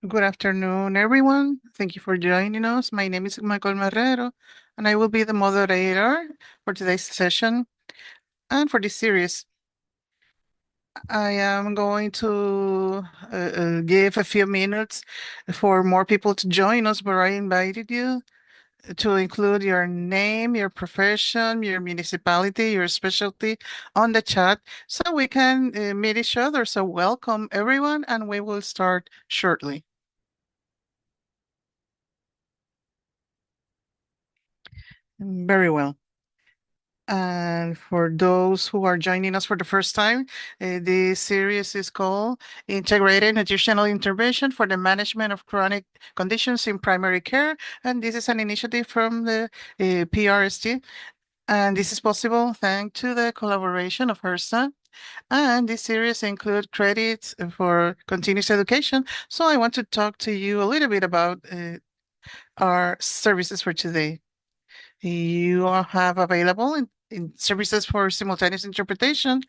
Good afternoon, everyone. Thank you for joining us. My name is Michael Marrero, and I will be the moderator for today's session and for this series. I am going to give a few minutes for more people to join us, but I invited you to include your name, your profession, your municipality, your specialty on the chat so we can meet each other. So welcome, everyone, and we will start shortly. Very well. And for those who are joining us for the first time, this series is called Integrated Nutritional Intervention for the Management of Chronic Conditions in Primary Care. And this is an initiative from the PRST. And this is possible thanks to the collaboration of HRSA. And this series includes credits for continuous education. So I want to talk to you a little bit about our services for today. You all have available in services for simultaneous interpretation.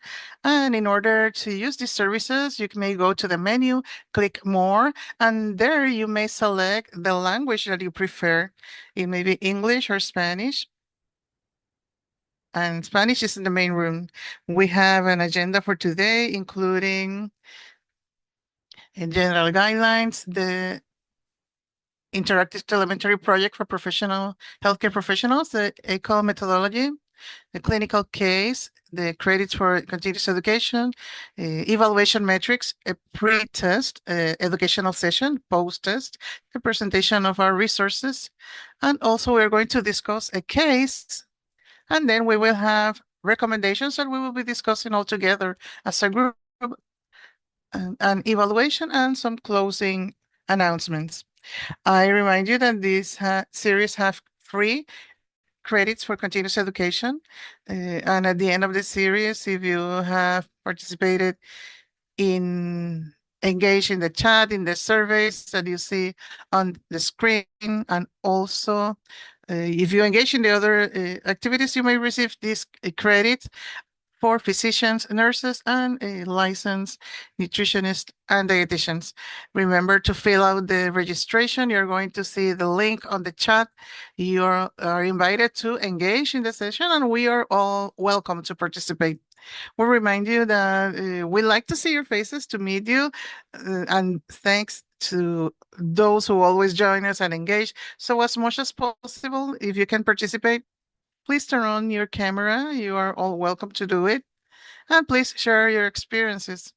And in order to use these services, you may go to the menu, click more, and there you may select the language that you prefer. It may be English or Spanish. And Spanish is in the main room. We have an agenda for today, including general guidelines, the interactive telemetry project for professional healthcare professionals, the ECO methodology, the clinical case, the credits for continuous education, evaluation metrics, a pre-test educational session, post-test, the presentation of our resources, and also we're going to discuss a case, and then we will have recommendations that we will be discussing all together as a group, an evaluation, and some closing announcements. I remind you that this series have free credits for continuous education. And at the end of the series, if you have participated in engage in the chat, in the surveys that you see on the screen, and also if you engage in the other activities, you may receive this credit for physicians, nurses, and licensed nutritionists and dietitians. Remember to fill out the registration. You're going to see the link on the chat. You are invited to engage in the session, and we are all welcome to participate. We'll remind you that we like to see your faces, to meet you, and thanks to those who always join us and engage. So as much as possible, if you can participate, please turn on your camera. You are all welcome to do it. And please share your experiences.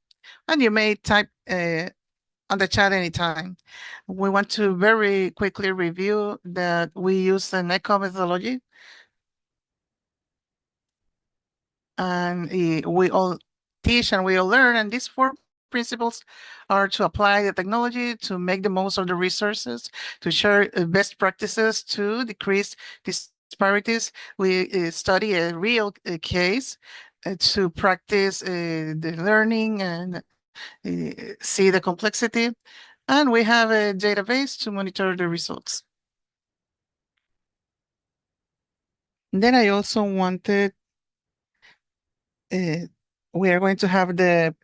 And you may type on the chat anytime. We want to very quickly review that we use an ECO methodology. And we all teach and we all learn. And these four principles are to apply the technology, to make the most of the resources, to share best practices, to decrease disparities. We study a real case to practice the learning and see the complexity. And we have a database to monitor the results. Then I also wanted, we are going to have the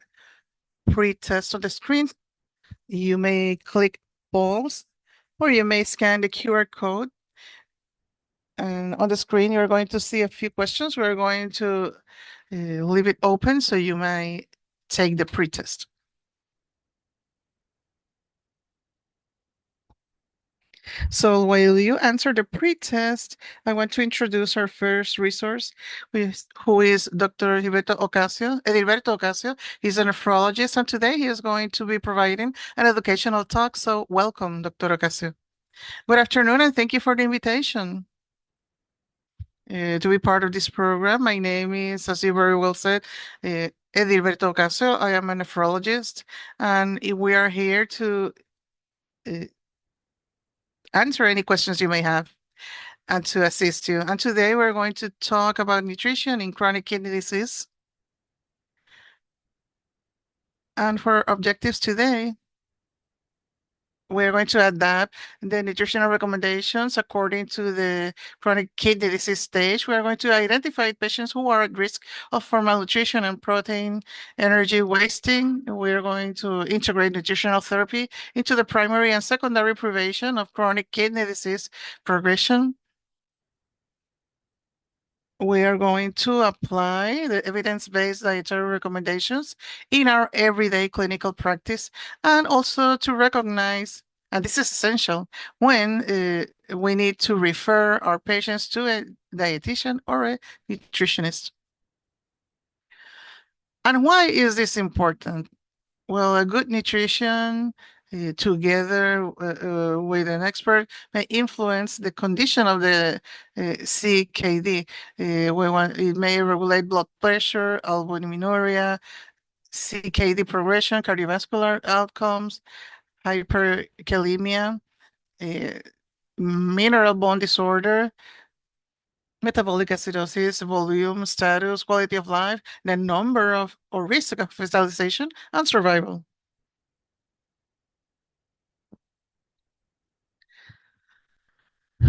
pre-test on the screen. You may click pause or you may scan the QR code. And on the screen, you're going to see a few questions. We're going to leave it open so you may take the pre-test. So while you answer the pre-test, I want to introduce our first resource, who is Dr. Edilberto Ocasio. He's a nephrologist, and today he is going to be providing an educational talk. So welcome, Dr. Ocasio. Good afternoon, and thank you for the invitation to be part of this program. My name is, as you very well said, Edilberto Ocasio. I am a nephrologist, and we are here to uh, answer any questions you may have and to assist you. And today we're going to talk about nutrition in chronic kidney disease. And for objectives today, We're going to adapt the nutritional recommendations according to the chronic kidney disease stage. We are going to identify patients who are at risk of for malnutrition and protein energy wasting. We're going to integrate nutritional therapy into the primary and secondary prevention of chronic kidney disease progression. We are going to apply the evidence-based dietary recommendations in our everyday clinical practice and also to recognize, and this is essential, when we need to refer our patients to a dietitian or a nutritionist. And why is this important? Well, a good nutrition together with an expert may influence the condition of the CKD. It may regulate blood pressure, albuminuria, CKD progression, cardiovascular outcomes, hyperkalemia, uh, mineral bone disorder, metabolic acidosis, volume, status, quality of life, the number of or risk of hospitalization, and survival.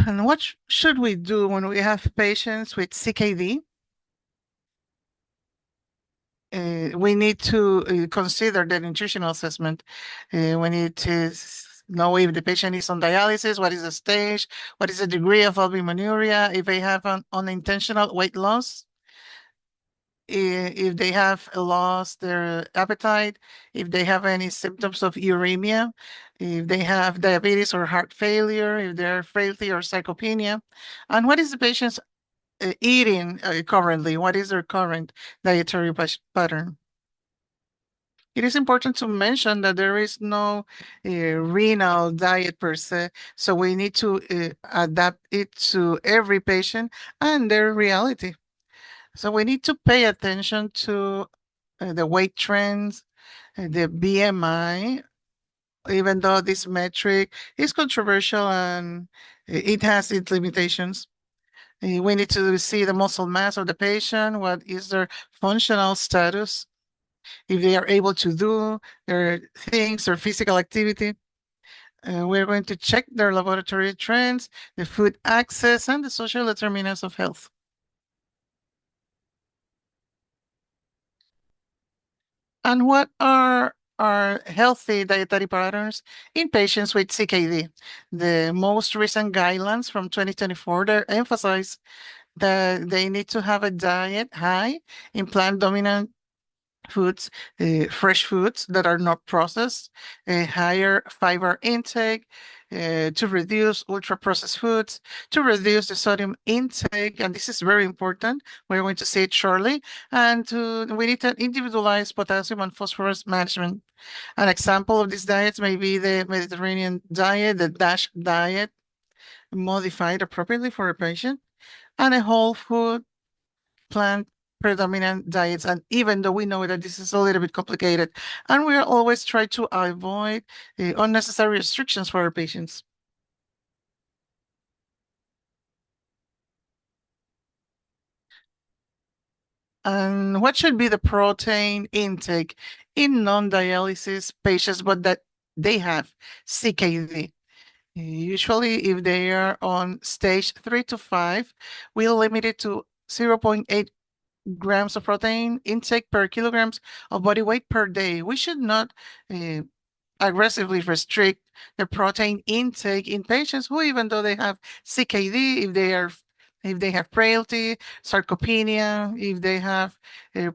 And what should we do when we have patients with CKD? We need to consider the nutritional assessment. We need to know if the patient is on dialysis, what is the stage, what is the degree of albuminuria, if they have an unintentional weight loss, if they have lost their appetite, if they have any symptoms of uremia, if they have diabetes or heart failure, if they're frailty or sarcopenia, and what is the patient's eating currently? What is their current dietary pattern? It is important to mention that there is no renal diet per se, so we need to adapt it to every patient and their reality. So we need to pay attention to the weight trends, the BMI, even though this metric is controversial and it has its limitations. We need to see the muscle mass of the patient, what is their functional status, if they are able to do their things or physical activity. We're going to check their laboratory trends, the food access, and the social determinants of health. And what are our healthy dietary patterns in patients with CKD? The most recent guidelines from 2024 they emphasize that they need to have a diet high in plant-dominant foods, fresh foods that are not processed, a higher fiber intake, to reduce ultra-processed foods, to reduce the sodium intake, and this is very important. We're going to see it shortly. And we need to individualize potassium and phosphorus management. An example of these diets may be the Mediterranean diet, the DASH diet, modified appropriately for a patient, and a whole food plant predominant diets. And even though we know that this is a little bit complicated, and we are always try to avoid unnecessary restrictions for our patients. And what should be the protein intake in non-dialysis patients, but that they have CKD? Usually, if they are on stage 3 to 5, we'll limit it to 0.8 grams of protein intake per kilograms of body weight per day. We should not uh, aggressively restrict the protein intake in patients who, even though they have CKD, if they have frailty, sarcopenia, if they have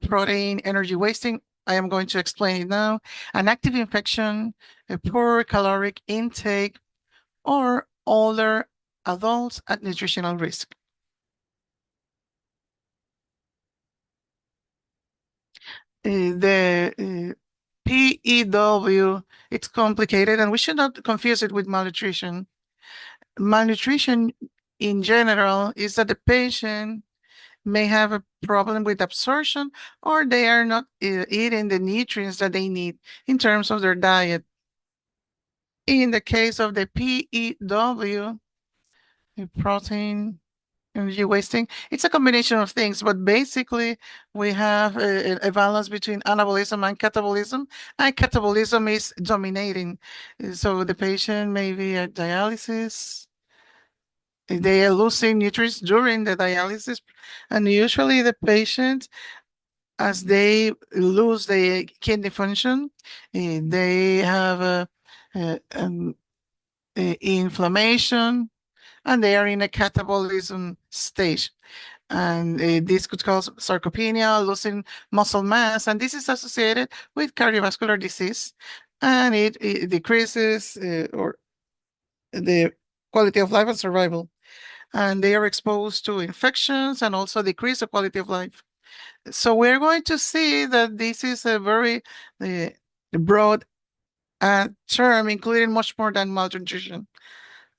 protein energy wasting. I am going to explain it now. An active infection, a poor caloric intake, or older adults at nutritional risk. The PEW, it's complicated, and we should not confuse it with malnutrition. Malnutrition in general is that the patient may have a problem with absorption or they are not eating the nutrients that they need in terms of their diet. In the case of the PEW, protein energy wasting. It's a combination of things, but basically we have a balance between anabolism and catabolism is dominating. So the patient may be at dialysis, they are losing nutrients during the dialysis, and usually the patient, as they lose the kidney function, they have inflammation, and they are in a catabolism stage. And this could cause sarcopenia, losing muscle mass, and this is associated with cardiovascular disease, and it decreases or the quality of life and survival. And they are exposed to infections and also decrease the quality of life. So we're going to see that this is a very uh, broad term, including much more than malnutrition.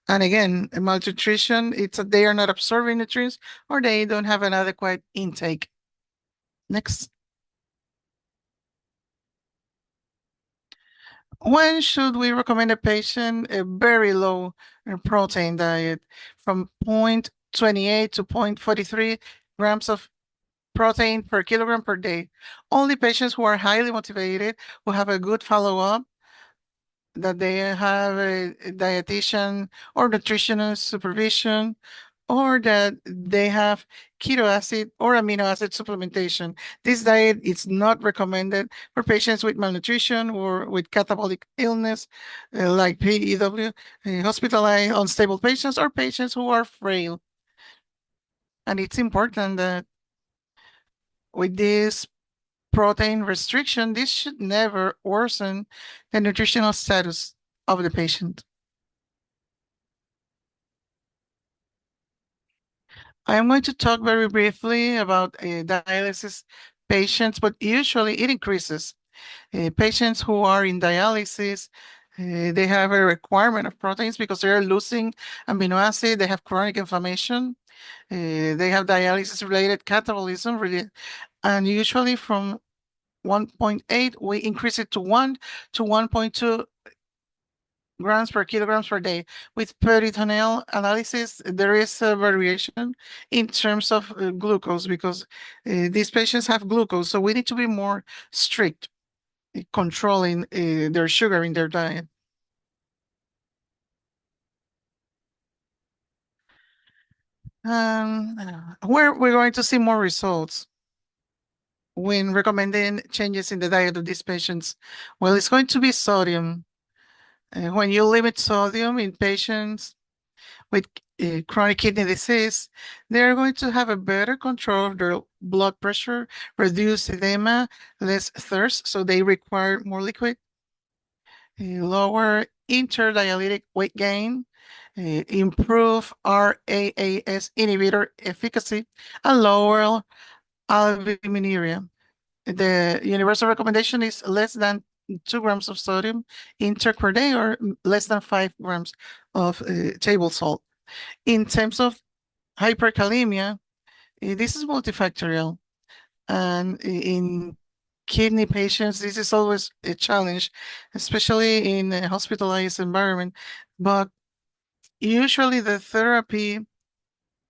And again, malnutrition, it's they are not absorbing nutrients or they don't have an adequate intake. Next. When should we recommend a patient a very low protein diet from 0.28 to 0.43 grams of protein per kilogram per day? Only patients who are highly motivated, who have a good follow-up, that they have a dietitian or nutritionist supervision, or that they have keto acid or amino acid supplementation. This diet is not recommended for patients with malnutrition or with catabolic illness, like PEW, hospitalized unstable patients, or patients who are frail. And it's important that with this protein restriction, this should never worsen the nutritional status of the patient. I am going to talk very briefly about dialysis patients, but usually it increases. Patients who are in dialysis, they have a requirement of proteins because they are losing amino acid, they have chronic inflammation, they have dialysis-related catabolism, and usually from 1.8, we increase it to 1 to 1.2 grams per kilograms per day. With peritoneal analysis, there is a variation in terms of glucose because these patients have glucose, so we need to be more strict controlling their sugar in their diet. Where we're going to see more results when recommending changes in the diet of these patients? Well, it's going to be sodium. When you limit sodium in patients with chronic kidney disease, they're going to have a better control of their blood pressure, reduce edema, less thirst, so they require more liquid, lower interdialytic weight gain, improve RAAS inhibitor efficacy, and lower albuminuria. The universal recommendation is less than 2 grams of sodium intake per day or less than 5 grams of table salt. In terms of hyperkalemia, this is multifactorial. And in kidney patients, this is always a challenge, especially in a hospitalized environment. But usually the therapy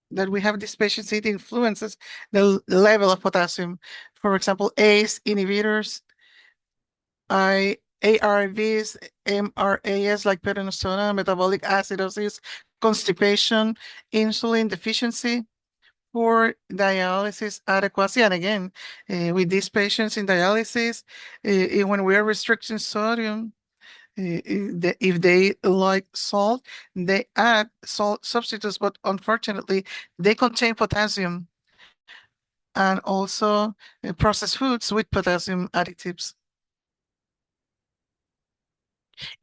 that we have these patients, it influences the level of potassium. For example, ACE inhibitors, ARVs, MRAs like peronosona, metabolic acidosis, constipation, insulin deficiency, poor dialysis adequacy. And again, with these patients in dialysis, when we are restricting sodium, if they like salt, they add salt substitutes, but unfortunately, they contain potassium and also processed foods with potassium additives.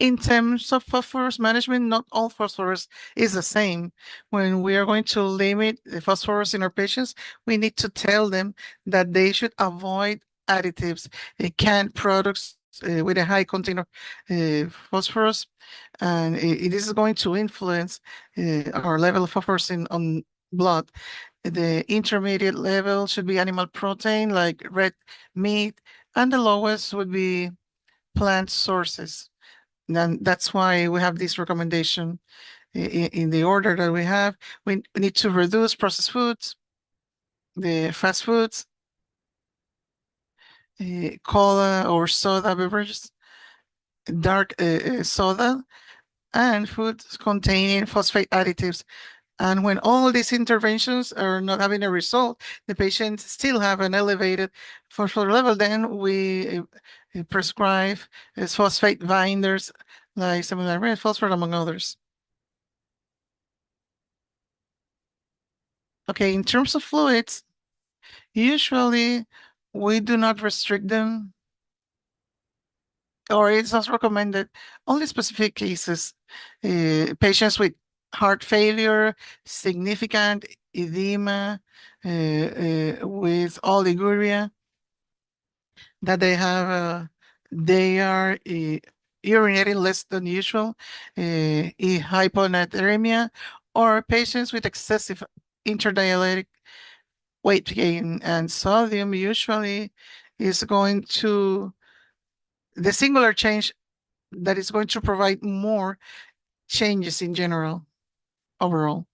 In terms of phosphorus management, not all phosphorus is the same. When we are going to limit the phosphorus in our patients, we need to tell them that they should avoid additives, canned products with a high content of phosphorus, and this is going to influence our level of phosphorus on blood. The intermediate level should be animal protein like red meat, and the lowest would be plant sources. And that's why we have this recommendation. in the order that we have. We need to reduce processed foods, the fast foods, cola or soda beverages, dark soda, and foods containing phosphate additives. And when all these interventions are not having a result, the patients still have an elevated phosphorus level, then we prescribe phosphate binders like something like red phosphate, among others. Okay, in terms of fluids, usually we do not restrict them, or it's not recommended only specific cases. Patients with heart failure, significant edema, with oliguria, that they are urinating less than usual, hyponatremia, or patients with excessive interdiabetic weight gain. And sodium usually is going to, the singular change that is going to provide more changes in general, overall.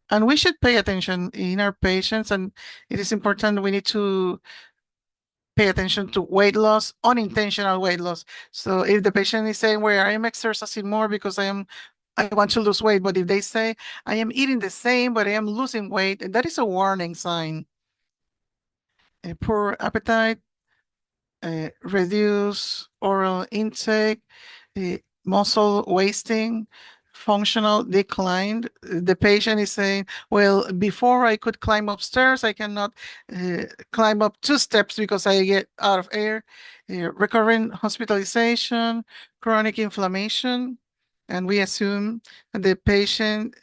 And we should pay attention in our patients, and it is important, we need to pay attention to weight loss, unintentional weight loss. So if the patient is saying, well, I am exercising more because I want to lose weight, but if they say I am eating the same, but I am losing weight, that is a warning sign. A poor appetite, reduce oral intake, muscle wasting, functional decline. The patient is saying, well, before I could climb upstairs, I cannot climb up 2 steps because I get out of air. Recurrent hospitalization, chronic inflammation, and we assume that the patient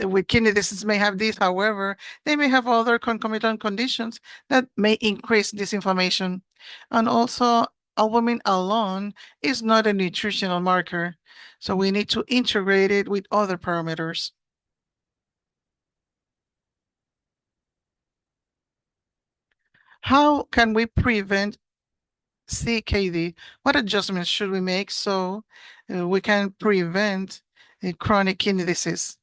with kidney disease may have this. However, they may have other concomitant conditions that may increase this inflammation. And also, albumin alone is not a nutritional marker, so we need to integrate it with other parameters. How can we prevent CKD? What adjustments should we make so we can prevent chronic kidney disease?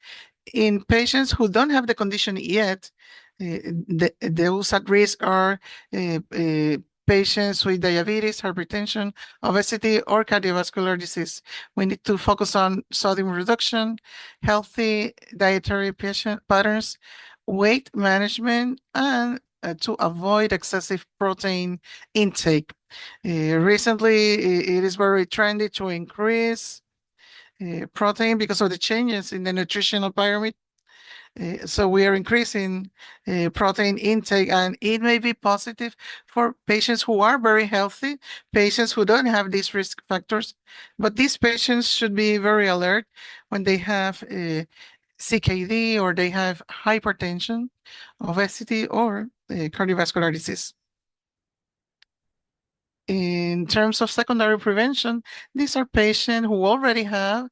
In patients who don't have the condition yet, those at risk are patients with diabetes, hypertension, obesity, or cardiovascular disease. We need to focus on sodium reduction, healthy dietary patient patterns, weight management, and to avoid excessive protein intake. Recently, it is very trendy to increase protein because of the changes in the nutritional pyramid. So we are increasing protein intake, and it may be positive for patients who are very healthy, patients who don't have these risk factors. But these patients should be very alert when they have CKD or they have hypertension, obesity, or cardiovascular disease. In terms of secondary prevention, these are patients who already have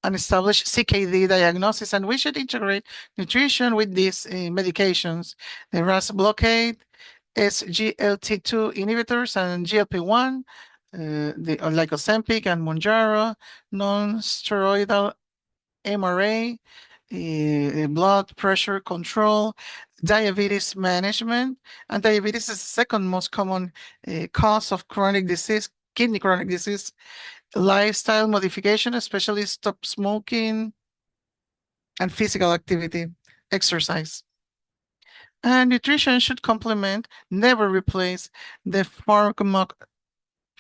an established CKD diagnosis, and we should integrate nutrition with these medications. The RAS blockade, SGLT2 inhibitors, and GLP-1, like Ozempic and Mounjaro, non-steroidal MRA, blood pressure control, diabetes management, and diabetes is the second most common cause of chronic disease, kidney chronic disease. Lifestyle modification, especially stop smoking and physical activity, exercise. And nutrition should complement, never replace the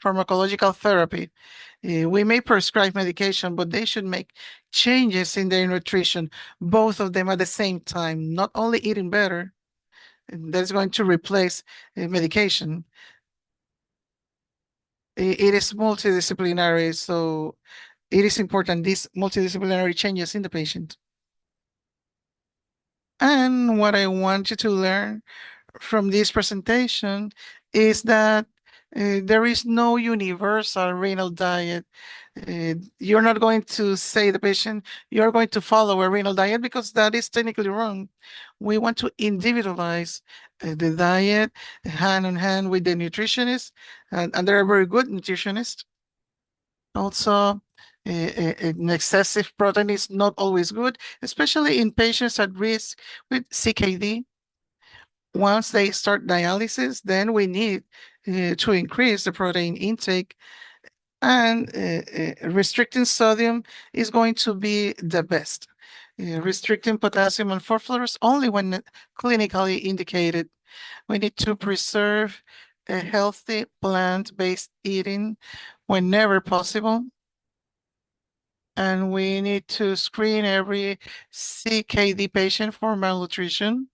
pharmacological therapy. We may prescribe medication, but they should make changes in their nutrition, both of them at the same time, not only eating better, that's going to replace medication. It is multidisciplinary, so it is important, these multidisciplinary changes in the patient. And what I want you to learn from this presentation is that there is no universal renal diet. You're not going to say the patient, you're going to follow a renal diet because that is technically wrong. We want to individualize the diet hand in hand with the nutritionist, and they're very good nutritionists. Also, an excessive protein is not always good, especially in patients at risk with CKD. Once they start dialysis, then we need to increase the protein intake, and restricting sodium is going to be the best. Restricting potassium and phosphorus only when clinically indicated. We need to preserve a healthy plant-based eating whenever possible. And we need to screen every CKD patient for malnutrition.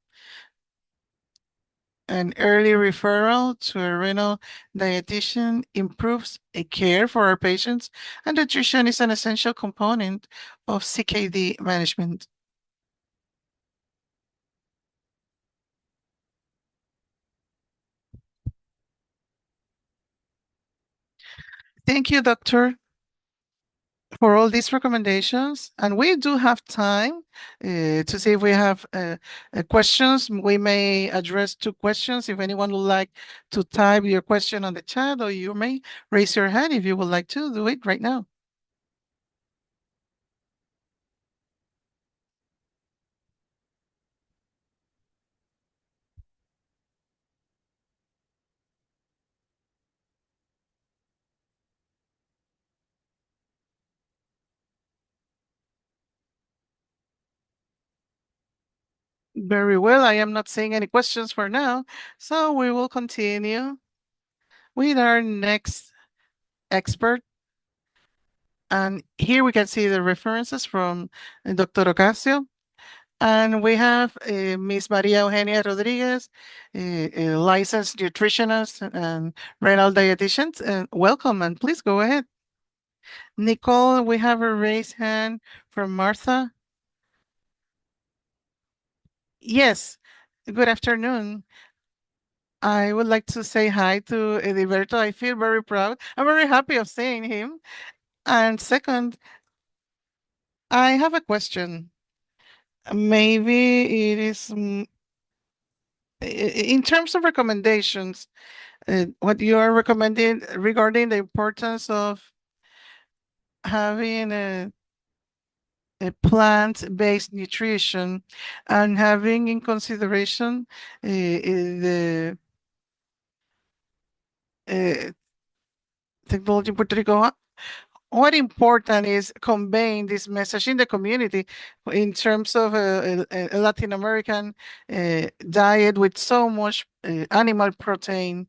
An early referral to a renal dietitian improves a care for our patients, and nutrition is an essential component of CKD management. Thank you, doctor, for all these recommendations. And we do have time to see if we have questions. We may address two questions. If anyone would like to type your question on the chat, or you may raise your hand if you would like to do it right now. Very well. I am not seeing any questions for now, so we will continue with our next expert. And here we can see the references from Dr. Ocasio. And we have Miss María Eugenia Rodríguez, a licensed nutritionist and renal dietitian. Welcome, and please go ahead. Nicole, we have a raised hand from Martha. Yes, good afternoon. I would like to say hi to Edilberto. I feel very proud. I'm very happy of seeing him. And second, I have a question. Maybe it is in terms of recommendations, what you are recommending regarding the importance of having a plant-based nutrition and having in consideration the uh, technology in Puerto Rico. What important is conveying this message in the community in terms of a Latin American diet with so much animal protein?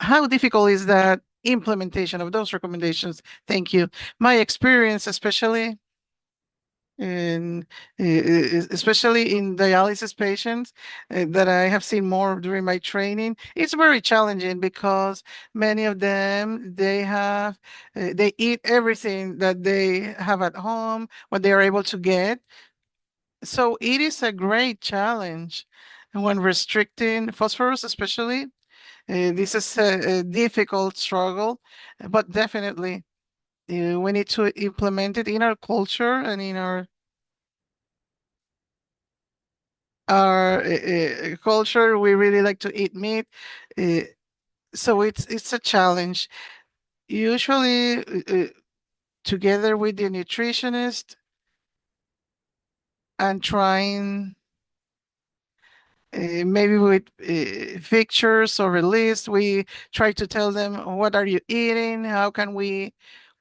How difficult is that implementation of those recommendations? Thank you. My experience, in especially in dialysis patients that I have seen more during my training, it's very challenging because many of them they eat everything that they have at home, what they are able to get. So it is a great challenge when restricting phosphorus, especially. This is a difficult struggle, but definitely we need to implement it in our culture and in our culture. We really like to eat meat, uh, so it's a challenge. Usually, together with the nutritionist and trying maybe with pictures or a list, we try to tell them what are you eating,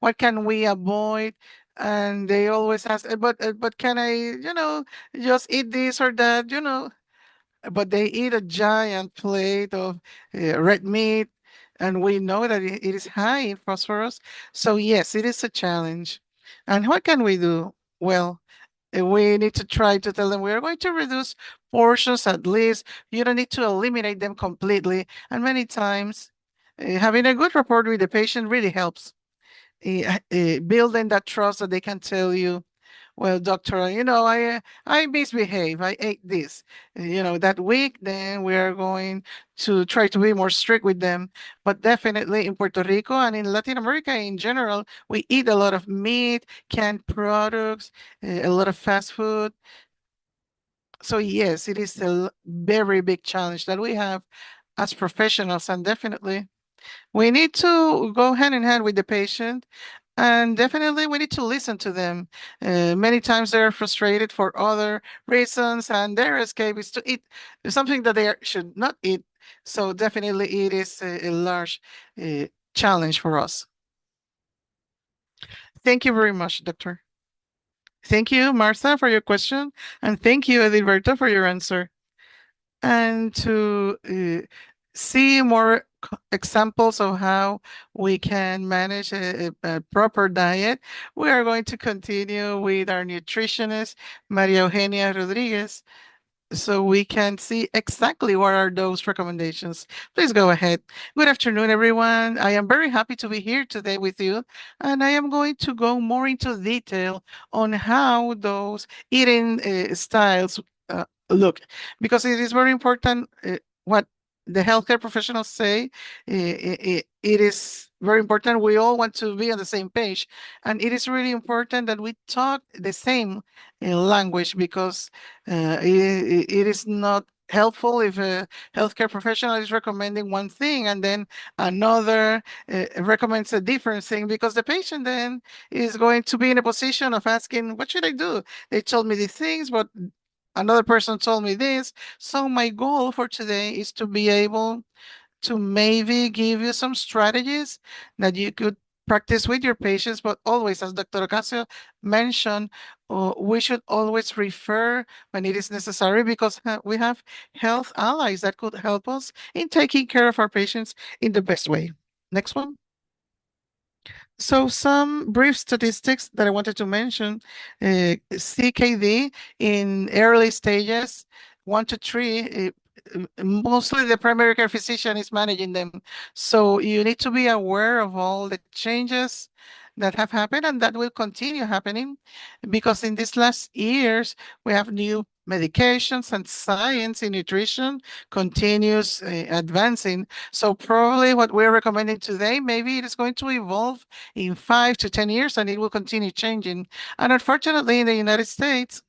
what can we avoid, and they always ask, but can I, just eat this or that, but they eat a giant plate of red meat, and we know that it is high in phosphorus. So yes, it is a challenge. And what can we do? Well, we need to try to tell them we are going to reduce portions at least. You don't need to eliminate them completely. And many times, having a good rapport with the patient really helps. Building that trust that they can tell you well, doctor, I misbehave. I ate this, that week. Then we are going to try to be more strict with them. But definitely in Puerto Rico and in Latin America in general, we eat a lot of meat, canned products, a lot of fast food. So yes, it is a very big challenge that we have as professionals, and definitely we need to go hand in hand with the patient, and definitely we need to listen to them. Many times they're frustrated for other reasons, and their escape is to eat something that they should not eat. So definitely it is a large uh, challenge for us. Thank you very much, doctor. Thank you, Martha, for your question, and thank you, Edilberto, for your answer. And to see more examples of how we can manage a proper diet, we are going to continue with our nutritionist, María Eugenia Rodríguez, so we can see exactly what are those recommendations. Please go ahead. Good afternoon, everyone. I am very happy to be here today with you, and I am going to go more into detail on how those eating styles look, because it is very important what the healthcare professionals say. It is very important. We all want to be on the same page, and it is really important that we talk the same language, because it is not helpful if a healthcare professional is recommending one thing and then another recommends a different thing, because the patient then is going to be in a position of asking, what should I do? They told me these things, but another person told me this. So my goal for today is to be able to maybe give you some strategies that you could practice with your patients, but always, as Dr. Ocasio mentioned, we should always refer when it is necessary, because we have health allies that could help us in taking care of our patients in the best way. Next one. So some brief statistics that I wanted to mention, CKD in early stages, 1 to 3, mostly the primary care physician is managing them. So you need to be aware of all the changes that have happened and that will continue happening, because in these last years, we have new medications and science in nutrition continues advancing. So probably what we're recommending today, maybe it is going to evolve in 5 to 10 years, and it will continue changing. And unfortunately, in the United States,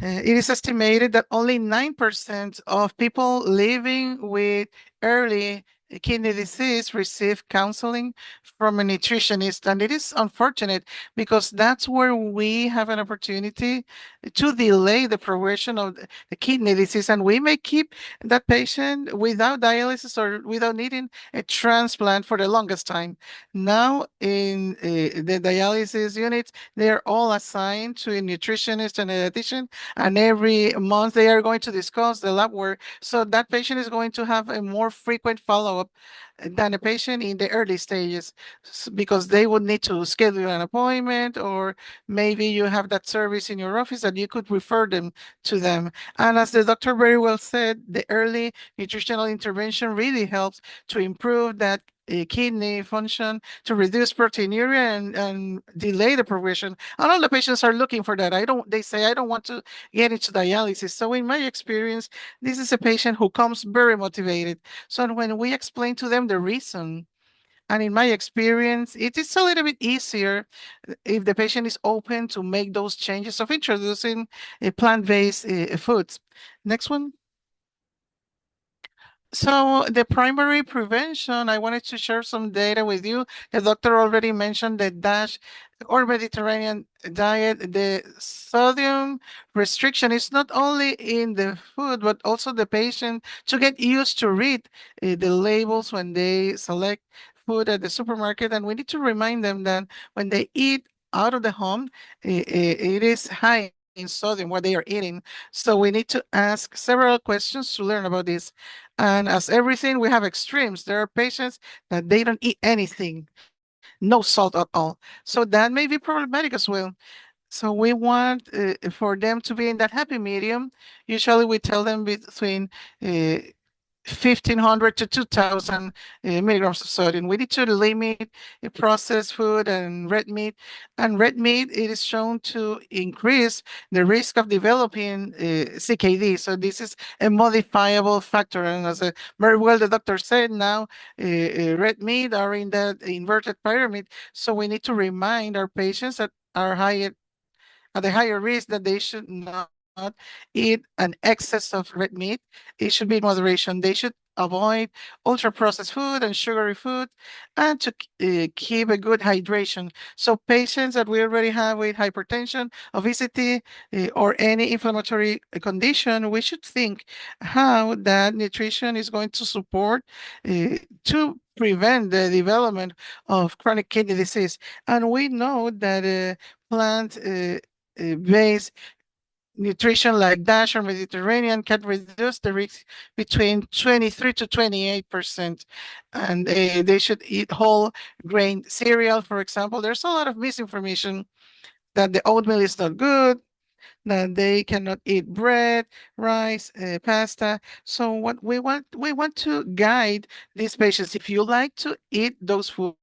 it is estimated that only 9% of people living with early kidney disease receive counseling from a nutritionist. And it is unfortunate, because that's where we have an opportunity to delay the progression of the kidney disease. And we may keep that patient without dialysis or without needing a transplant for the longest time. Now, in the dialysis units, they're all assigned to a nutritionist and a dietitian, and every month they are going to discuss the lab work. So that patient is going to have a more frequent follow-up than a patient in the early stages, because they would need to schedule an appointment, or maybe you have that service in your office that you could refer them to them. And as the doctor very well said, the early nutritional intervention really helps to improve that kidney function, to reduce proteinuria, and delay the progression. And all the patients are looking for that. They say, I don't want to get into dialysis. So in my experience, this is a patient who comes very motivated. So when we explain to them the reason, and in my experience, it is a little bit easier if the patient is open to make those changes of introducing plant-based foods. Next one. So the primary prevention, I wanted to share some data with you. The doctor already mentioned the DASH or Mediterranean diet. The sodium restriction is not only in the food, but also the patient to get used to read the labels when they select food at the supermarket. And we need to remind them that when they eat out of the home, it is high in sodium what they are eating. So we need to ask several questions to learn about this. And as everything, we have extremes. There are patients that they don't eat anything, no salt at all. So that may be problematic as well. So we want for them to be in that happy medium. Usually we tell them between uh, 1,500 to 2,000 milligrams of sodium. We need to limit processed food and red meat. And red meat, it is shown to increase the risk of developing CKD. So this is a modifiable factor. And as very well the doctor said, now red meat are in that inverted pyramid. So we need to remind our patients that are high at a higher risk that they should not eat an excess of red meat. It should be in moderation. They should avoid ultra processed food and sugary food and to keep a good hydration. So patients that we already have with hypertension, obesity, or any inflammatory condition, we should think how that nutrition is going to support to prevent the development of chronic kidney disease. And we know that plant based nutrition like DASH or Mediterranean can reduce the risk between 23 to 28%. And they should eat whole grain cereal, for example. There's a lot of misinformation that the oatmeal is not good, that they cannot eat bread, rice, pasta. So what we want to guide these patients. If you like to eat those foods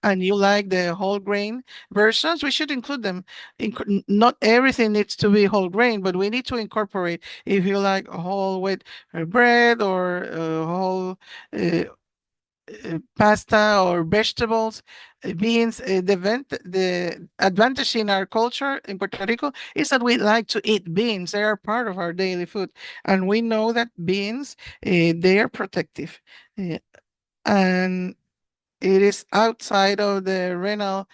and you like the whole grain versions, we should include them. Not everything needs to be whole grain, but we need to incorporate. If you like whole wheat bread or whole uh, pasta or vegetables, beans. The advantage in our culture in Puerto Rico is that we like to eat beans. They are part of our daily food, and we know that beans they are protective, uh, and it is outside of the renal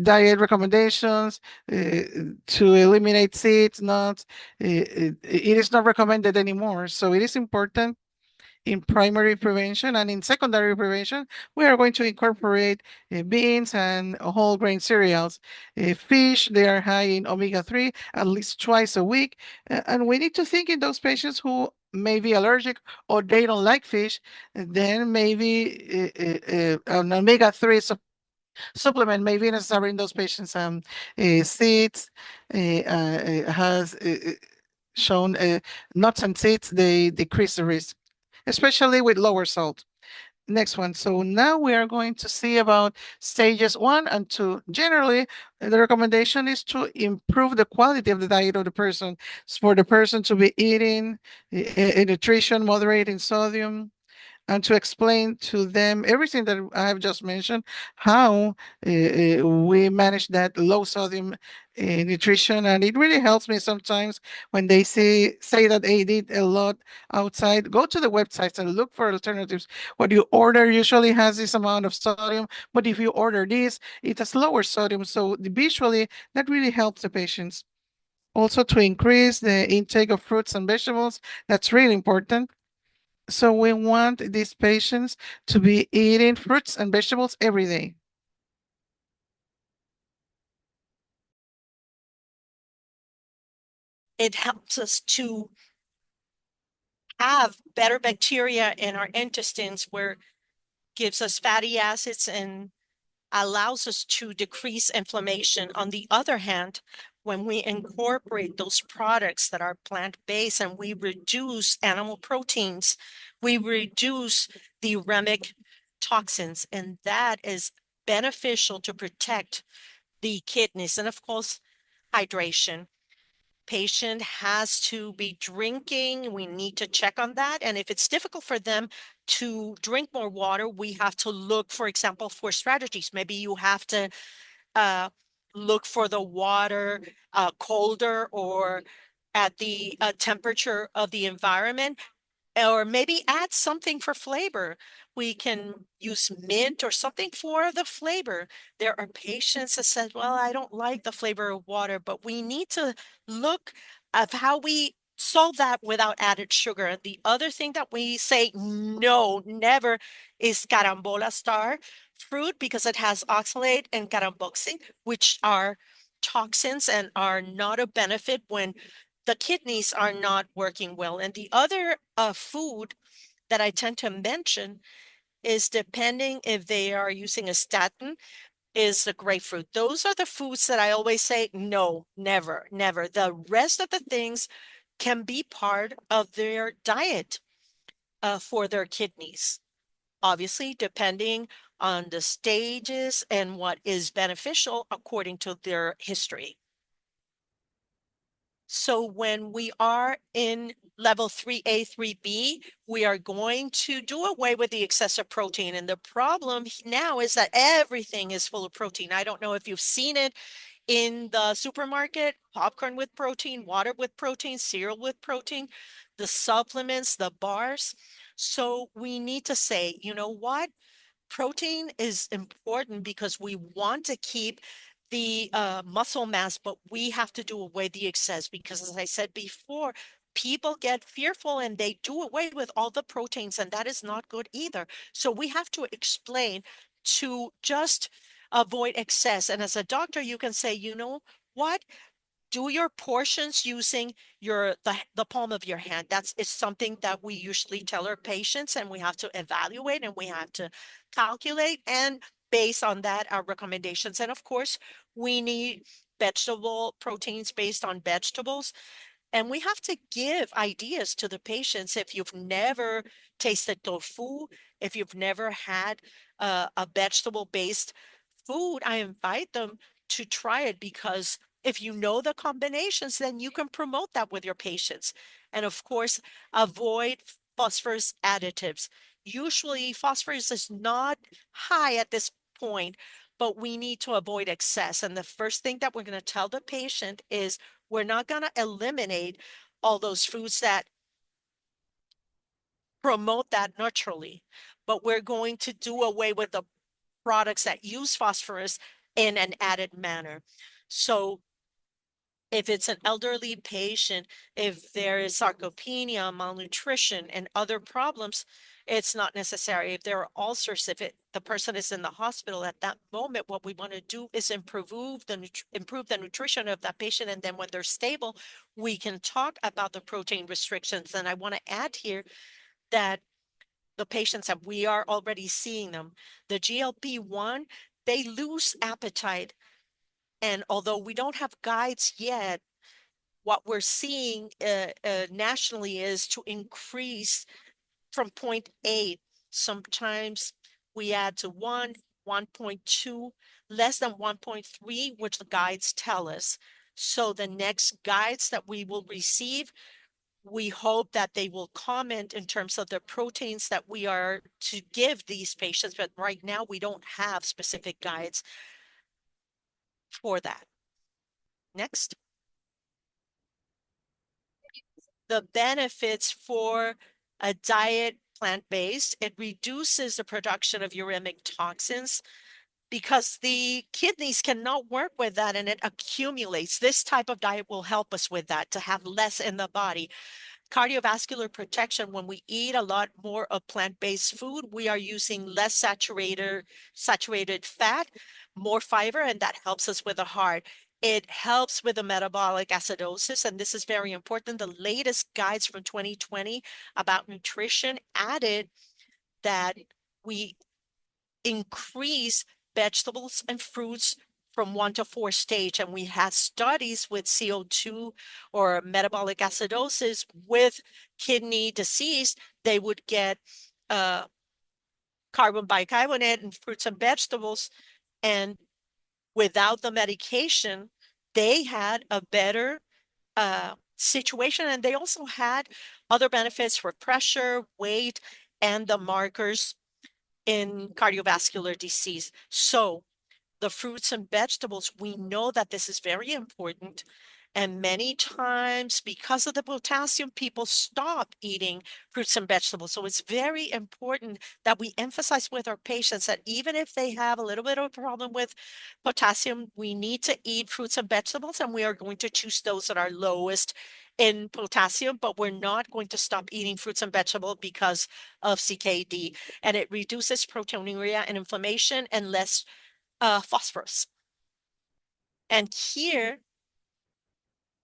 diet recommendations to eliminate seeds, nuts. It is not recommended anymore. So it is important in primary prevention, and in secondary prevention, we are going to incorporate beans and whole grain cereals. Fish, they are high in omega-3 at least twice a week. And we need to think in those patients who may be allergic or they don't like fish, then maybe an omega-3 supplement may be necessary in those patients. Seeds has shown nuts and seeds, they decrease the risk, especially with lower salt. Next one. So now we are going to see about stages 1 and 2. Generally, the recommendation is to improve the quality of the diet of the person. It's for the person to be eating nutrition moderate in sodium, and to explain to them everything that I have just mentioned, how we manage that low sodium nutrition. And it really helps me sometimes when they say that they eat a lot outside. Go to the websites and look for alternatives. What you order usually has this amount of sodium, but if you order this, it has lower sodium. So visually, that really helps the patients. Also, to increase the intake of fruits and vegetables, that's really important. So we want these patients to be eating fruits and vegetables every day. It helps us to have better bacteria in our intestines, where gives us fatty acids and allows us to decrease inflammation. On the other hand, when we incorporate those products that are plant-based and we reduce animal proteins, we reduce the uremic toxins, and that is beneficial to protect the kidneys. And of course, hydration. Patient has to be drinking. We need to check on that. And if it's difficult for them to drink more water, we have to look, for example, for strategies. Maybe you have to uh, look for the water colder or at the temperature of the environment, or maybe add something for flavor. We can use mint or something for the flavor. There are patients that said, well, I don't like the flavor of water, but we need to look at how we solve that without added sugar. And the other thing that we say no, never, is carambola star fruit, because it has oxalate and caramboxy, which are toxins and are not a benefit when the kidneys are not working well. And the other food that I tend to mention is, depending if they are using a statin, is the grapefruit. Those are the foods that I always say, no, never, never. The rest of the things can be part of their diet. for their kidneys. Obviously, depending on the stages and what is beneficial according to their history. So when we are in level 3A, 3B, we are going to do away with the excessive protein. And the problem now is that everything is full of protein. I don't know if you've seen it in the supermarket: popcorn with protein, water with protein, cereal with protein, the supplements, the bars. So we need to say, you know what? Protein is important because we want to keep the muscle mass, but we have to do away the excess because, as I said before, people get fearful and they do away with all the proteins, and that is not good either. So we have to explain to just avoid excess. And as a doctor, you can say, you know what? Do your portions using the palm of your hand. That's is something that we usually tell our patients, and we have to evaluate and we have to calculate, and based on that, our recommendations. And of course, we need vegetable proteins based on vegetables. And we have to give ideas to the patients. If you've never tasted tofu, if you've never had a vegetable-based food, I invite them to try it, because if you know the combinations, then you can promote that with your patients. And of course, avoid phosphorus additives. Usually, phosphorus is not high at this point, but we need to avoid excess. And the first thing that we're going to tell the patient is we're not going to eliminate all those foods that promote that naturally, but we're going to do away with the products that use phosphorus in an added manner. So if it's an elderly patient, if there is sarcopenia, malnutrition, and other problems, it's not necessary. If there are ulcers, if the person is in the hospital at that moment, what we want to do is improve the nutrition of that patient. And then when they're stable, we can talk about the protein restrictions. And I want to add here that the patients that we are already seeing them, the GLP-1, they lose appetite. And although we don't have guides yet, what we're seeing nationally is to increase from 0.8. Sometimes we add to 1, 1.2, less than 1.3, which the guides tell us. So the next guides that we will receive, we hope that they will comment in terms of the proteins that we are to give these patients. But right now, we don't have specific guides for that. Next. The benefits for a diet plant-based: it reduces the production of uremic toxins because the kidneys cannot work with that and it accumulates. This type of diet will help us with that, to have less in the body. Cardiovascular protection: when we eat a lot more of plant-based food, we are using less saturated fat, more fiber, and that helps us with the heart. It helps with the metabolic acidosis, and this is very important. The latest guides from 2020 about nutrition added that we increase vegetables and fruits from 1 to 4 stage. And we had studies with CO2 or metabolic acidosis with kidney disease. They would get carbon bicarbonate in fruits and vegetables, and without the medication, they had a better situation. And they also had other benefits for pressure, weight, and the markers in cardiovascular disease. So the fruits and vegetables, we know that this is very important. And many times, because of the potassium, people stop eating fruits and vegetables. So it's very important that we emphasize with our patients that even if they have a little bit of a problem with potassium, we need to eat fruits and vegetables, and we are going to choose those that are lowest in potassium, but we're not going to stop eating fruits and vegetables because of CKD. And it reduces proteinuria and inflammation and less phosphorus. And here,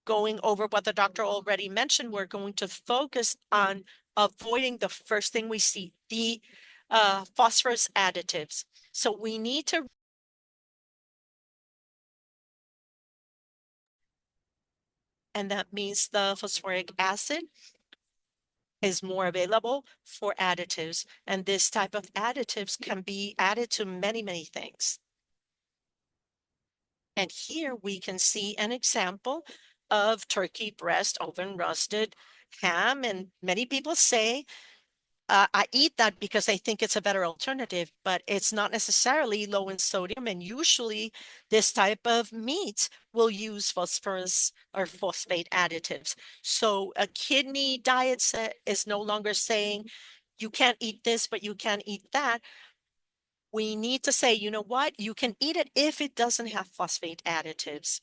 going over what the doctor already mentioned, we're going to focus on avoiding the first thing we see, the phosphorus additives. So we need to, and that means the phosphoric acid. is more available for additives. And this type of additives can be added to many, many things. And here we can see an example of turkey breast oven roasted ham. And many people say, I eat that because I think it's a better alternative, but it's not necessarily low in sodium. And usually this type of meat will use phosphorus or phosphate additives. So a kidney diet is no longer saying you can't eat this, but you can eat that. We need to say, you know what, you can eat it if it doesn't have phosphate additives.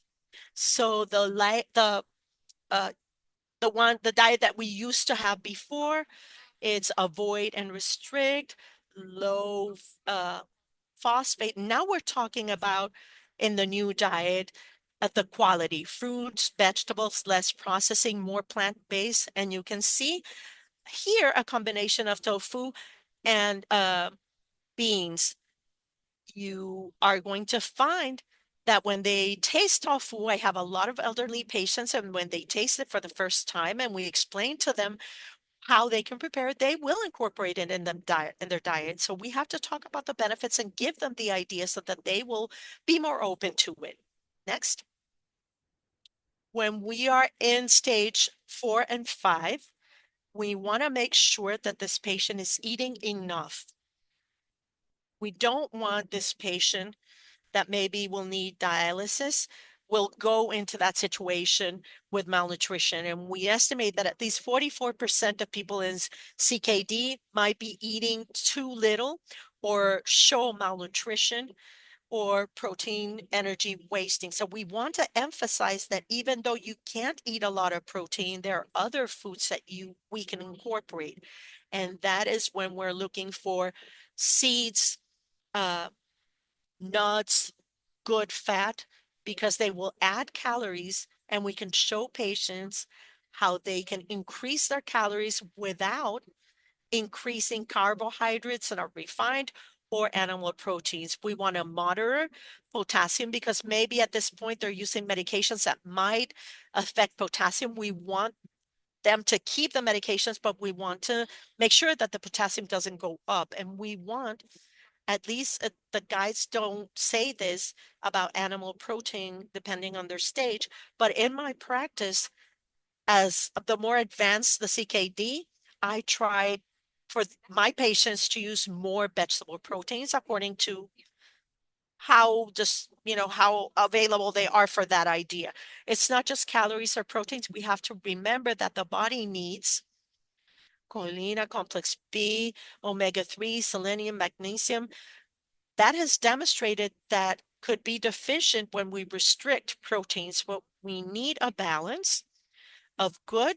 So uh, the diet that we used to have before, it's avoid and restrict, low phosphate. Now we're talking about in the new diet, the quality, fruits, vegetables, less processing, more plant-based. And you can see here a combination of tofu and beans. You are going to find that when they taste tofu, I have a lot of elderly patients, and when they taste it for the first time and we explain to them how they can prepare it, they will incorporate it in their diet. So we have to talk about the benefits and give them the idea so that they will be more open to it. Next. When we are in stage 4 and 5, we want to make sure that this patient is eating enough. We don't want this patient that maybe will need dialysis will go into that situation with malnutrition. And we estimate that at least 44% of people in CKD might be eating too little or show malnutrition or protein energy wasting. So we want to emphasize that even though you can't eat a lot of protein, there are other foods that we can incorporate. And that is when we're looking for seeds, uh, nuts, good fat, because they will add calories, and we can show patients how they can increase their calories without increasing carbohydrates that are refined or animal proteins. We want to monitor potassium because maybe at this point they're using medications that might affect potassium. We want them to keep the medications, but we want to make sure that the potassium doesn't go up. And we want, at least the guides don't say this about animal protein depending on their stage, but in my practice, as the more advanced the CKD, I try for my patients to use more vegetable proteins according to how just, how available they are for that idea. It's not just calories or proteins. We have to remember that the body needs choline, complex B, omega-3, selenium, magnesium. That has demonstrated that could be deficient when we restrict proteins, but we need a balance of good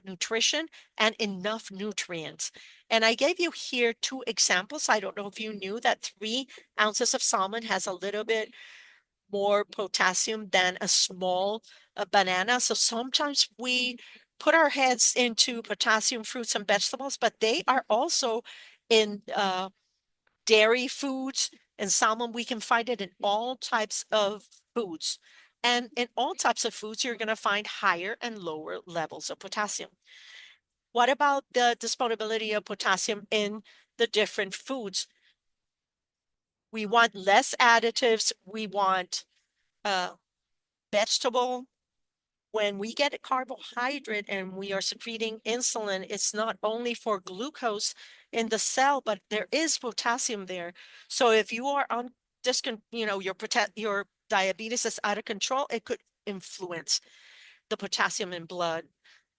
nutrition and enough nutrients. And I gave you here 2 examples. I don't know if you knew that 3 ounces of salmon has a little bit more potassium than a small banana. So sometimes we put our heads into potassium fruits and vegetables, but they are also in dairy foods and salmon. We can find it in all types of foods. And in all types of foods, you're going to find higher and lower levels of potassium. What about the disponibility of potassium in the different foods? We want less additives. We want vegetable. When we get a carbohydrate and we are secreting insulin, it's not only for glucose in the cell, but there is potassium there. So if you are on your diabetes is out of control, it could influence the potassium in blood.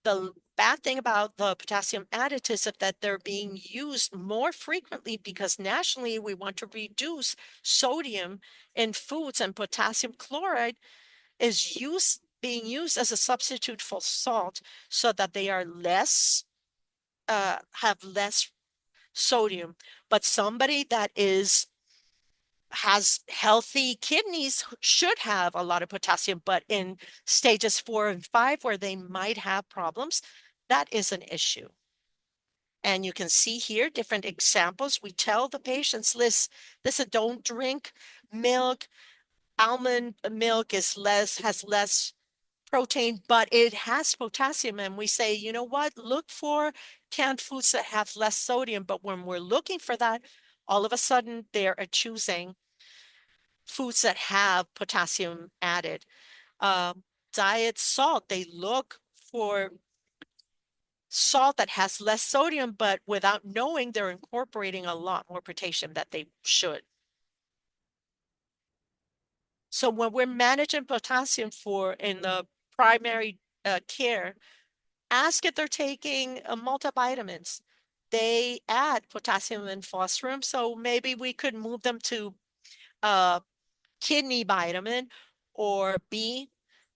The bad thing about the potassium additives is that they're being used more frequently because nationally we want to reduce sodium in foods, and potassium chloride is being used as a substitute for salt so that they are have less sodium. But somebody that has healthy kidneys should have a lot of potassium, but in stages 4 and 5 where they might have problems, that is an issue. And you can see here different examples. We tell the patients, listen, don't drink milk. Almond milk has less protein, but it has potassium. And we say, you know what? Look for canned foods that have less sodium. But when we're looking for that, all of a sudden they're choosing foods that have potassium added. Um, Diet salt, they look for salt that has less sodium, but without knowing they're incorporating a lot more potassium that they should. So when we're managing potassium for in the primary care, ask if they're taking multivitamins. They add potassium and phosphorus, so maybe we could move them to kidney vitamin or B,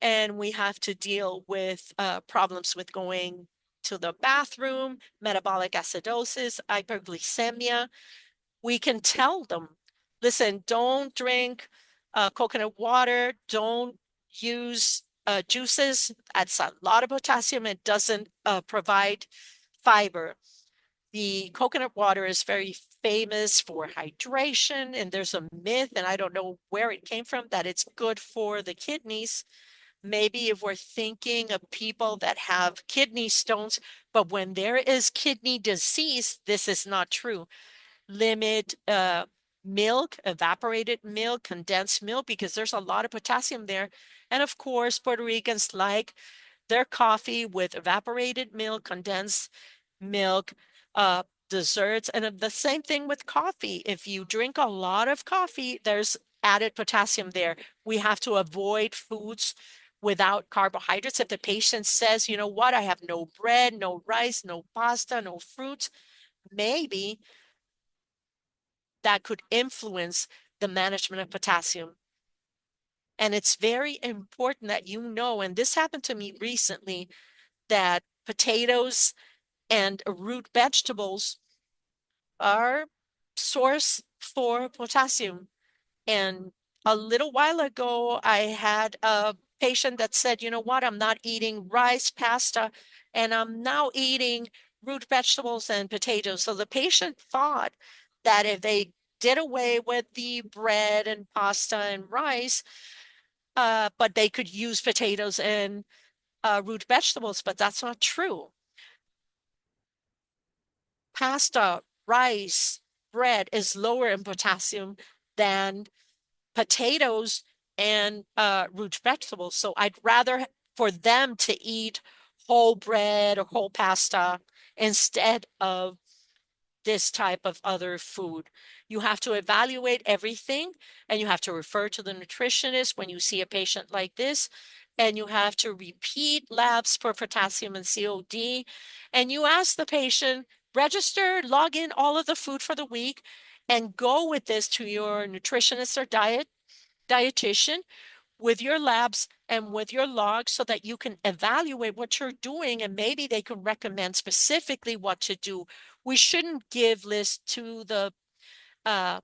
and we have to deal with problems with going to the bathroom, metabolic acidosis, hyperglycemia. We can tell them, listen, don't drink coconut water, don't use juices. That's a lot of potassium. It doesn't provide fiber. The coconut water is very famous for hydration, and there's a myth, and I don't know where it came from, that it's good for the kidneys. Maybe if we're thinking of people that have kidney stones, but when there is kidney disease, this is not true. Limit milk, evaporated milk, condensed milk, because there's a lot of potassium there. And of course, Puerto Ricans like their coffee with evaporated milk, condensed milk, desserts, and the same thing with coffee. If you drink a lot of coffee, there's added potassium there. We have to avoid foods without carbohydrates. If the patient says, you know what, I have no bread, no rice, no pasta, no fruits, maybe that could influence the management of potassium. And it's very important that you know, and this happened to me recently, that potatoes and root vegetables are source for potassium. And a little while ago, I had a patient that said, you know what, I'm not eating rice, pasta, and I'm now eating root vegetables and potatoes. So the patient thought that if they did away with the bread and pasta and rice, but they could use potatoes and root vegetables, but that's not true. Pasta, rice, bread is lower in potassium than potatoes and root vegetables. So I'd rather for them to eat whole bread or whole pasta instead of this type of other food. You have to evaluate everything, and you have to refer to the nutritionist when you see a patient like this, and you have to repeat labs for potassium and COD, and you ask the patient, register, log in all of the food for the week, and go with this to your nutritionist or dietitian with your labs and with your logs so that you can evaluate what you're doing, and maybe they can recommend specifically what to do. We shouldn't give lists to the uh,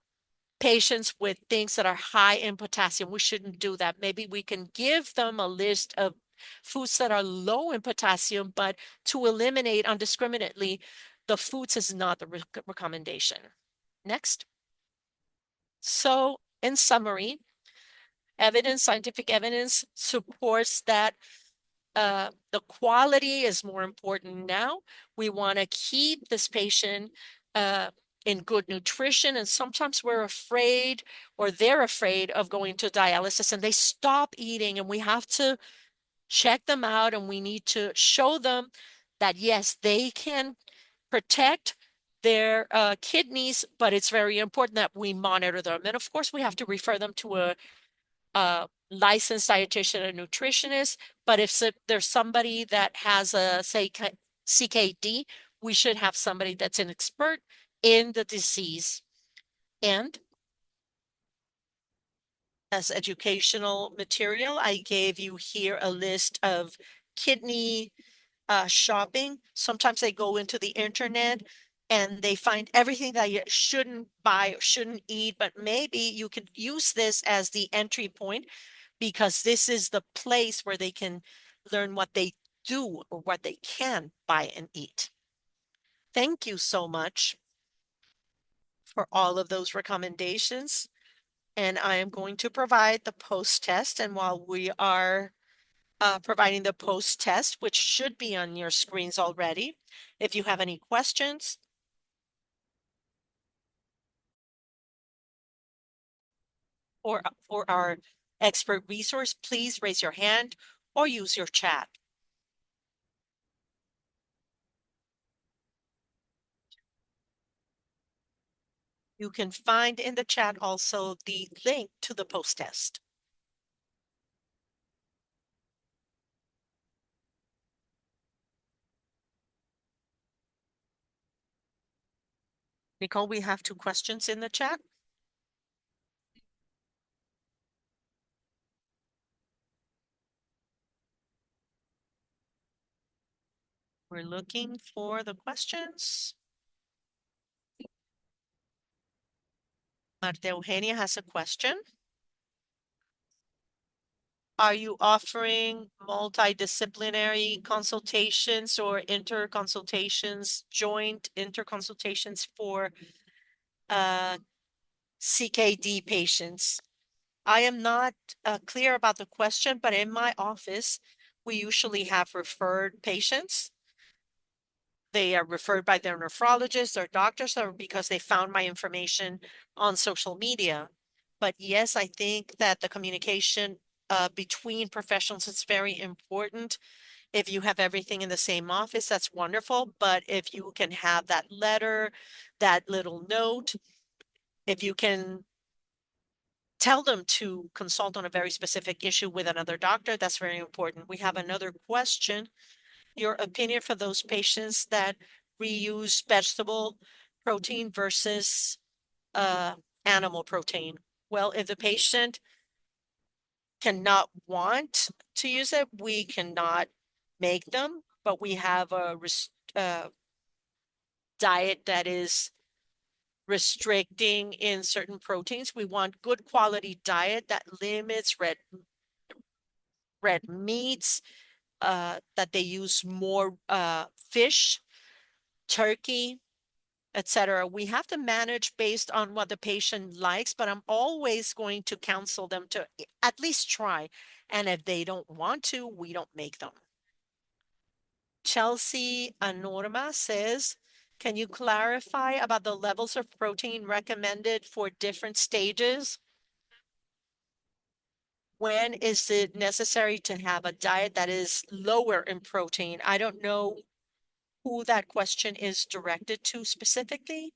patients with things that are high in potassium. We shouldn't do that. Maybe we can give them a list of foods that are low in potassium, but to eliminate indiscriminately the foods is not the recommendation. Next. So in summary, scientific evidence supports that the quality is more important now. We want to keep this patient in good nutrition. And sometimes we're afraid, or they're afraid of going to dialysis, and they stop eating, and we have to check them out, and we need to show them that yes, they can protect their kidneys, but it's very important that we monitor them. And of course, we have to refer them to a licensed dietitian and nutritionist. But if there's somebody that has a, say, CKD, we should have somebody that's an expert in the disease. And as educational material, I gave you here a list of kidney shopping. Sometimes they go into the internet and they find everything that you shouldn't buy or shouldn't eat, but maybe you could use this as the entry point, because this is the place where they can learn what they do or what they can buy and eat. Thank you so much for all of those recommendations. And I am going to provide the post test. And while we are providing the post test, which should be on your screens already. If you have any questions, or for our expert resource, please raise your hand or use your chat. You can find in the chat also the link to the post test. Nicole, we have 2 questions in the chat. We're looking for the questions. María Eugenia has a question. Are you offering multidisciplinary consultations or interconsultations, joint interconsultations for CKD patients? I am not clear about the question, but in my office, we usually have referred patients. They are referred by their nephrologists or doctors, or because they found my information on social media. But yes, I think that the communication between professionals is very important. If you have everything in the same office, that's wonderful. But if you can have that letter, that little note, if you can tell them to consult on a very specific issue with another doctor, that's very important. We have another question. Your opinion for those patients that reuse vegetable protein versus animal protein. Well, if the patient cannot want to use it, we cannot make them, but we have a diet that is restricting in certain proteins. We want good quality diet that limits red meats, that they use more fish, turkey, etc. We have to manage based on what the patient likes, but I'm always going to counsel them to at least try. And if they don't want to, we don't make them. Chelsea Anorma says, can you clarify about the levels of protein recommended for different stages? When is it necessary to have a diet that is lower in protein? I don't know who that question is directed to specifically.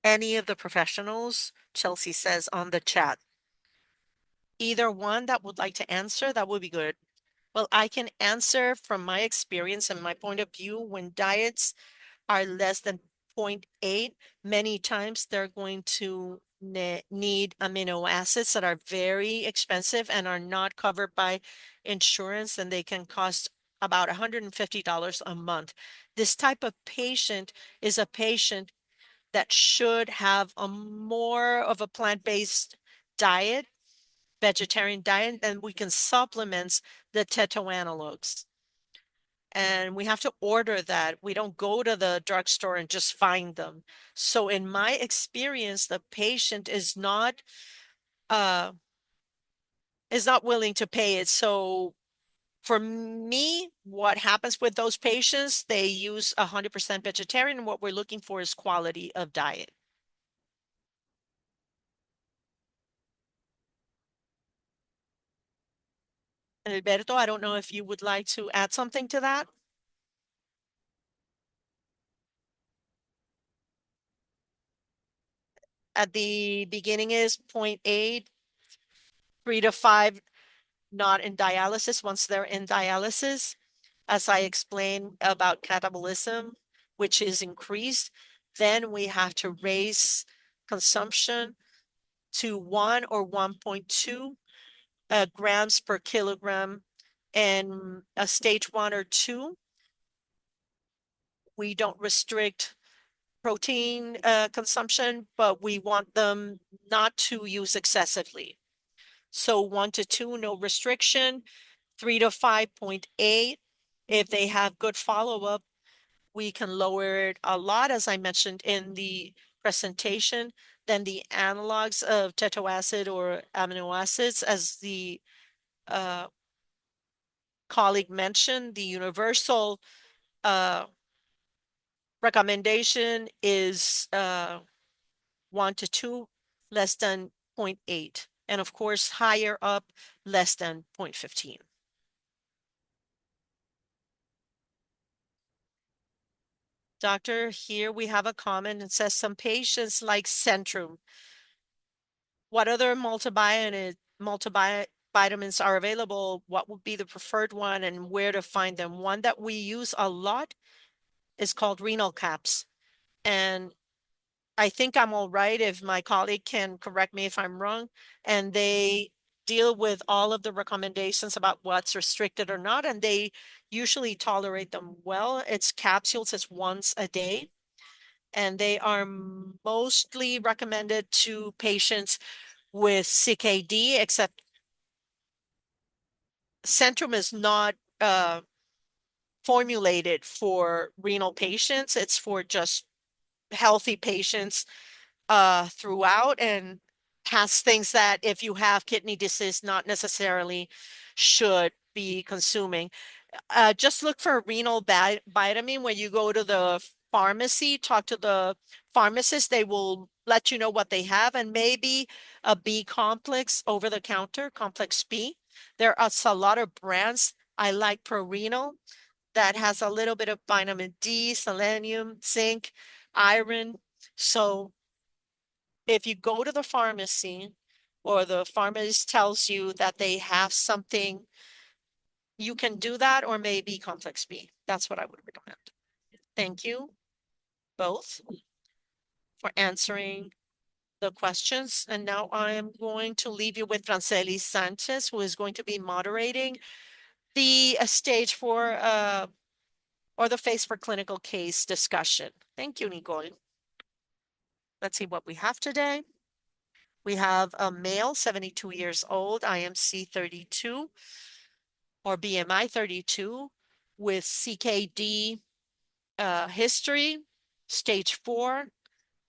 Any of the professionals, Chelsea says on the chat. Either one that would like to answer, that would be good. Well, I can answer from my experience and my point of view. When diets are less than 0.8, many times they're going to need amino acids that are very expensive and are not covered by insurance, and they can cost about $150 a month. This type of patient is a patient that should have a more of a plant-based diet, vegetarian diet, then we can supplement the teto analogs. And we have to order that. We don't go to the drugstore and just find them. So in my experience, the patient is not willing to pay it. So for me, what happens with those patients, they use 100% vegetarian. And what we're looking for is quality of diet. Edilberto, I don't know if you would like to add something to that. At the beginning is 0.8, 3 to 5 not in dialysis. Once they're in dialysis, as I explained about catabolism, which is increased, then we have to raise consumption to 1 or 1.2 grams per kilogram. And a stage 1 or 2, we don't restrict protein consumption, but we want them not to use excessively. So 1 to 2, no restriction, 3 to 5.8. If they have good follow-up, we can lower it a lot, as I mentioned in the presentation. than the analogs of tetroacid or amino acids. As the colleague mentioned, the universal recommendation is 1 to 2, less than 0.8. And of course, higher up, less than 0.15. Doctor, here we have a comment that says some patients like Centrum. What other multivitamins are available? What would be the preferred one and where to find them? One that we use a lot is called renal caps. And I think I'm all right if my colleague can correct me if I'm wrong. And they deal with all of the recommendations about what's restricted or not, and they usually tolerate them well. It's capsules, it's once a day, and they are mostly recommended to patients with CKD, except Centrum is not formulated for renal patients. It's for just healthy patients throughout, and has things that if you have kidney disease, not necessarily should be consuming. Just look for renal vitamin when you go to the pharmacy, talk to the pharmacist, they will let you know what they have, and maybe a B complex over the counter, complex B. There are a lot of brands. I like ProRenal that has a little bit of vitamin D, selenium, zinc, iron. So if you go to the pharmacy or the pharmacist tells you that they have something, you can do that, or maybe complex B. That's what I would recommend. Thank you both for answering the questions. And now I am going to leave you with Franceli Sanchez, who is going to be moderating the stage for or the phase for clinical case discussion. Thank you, Nicole. Let's see what we have today. We have a male, 72 years old, IMC 32 or BMI 32 with CKD history, stage 4,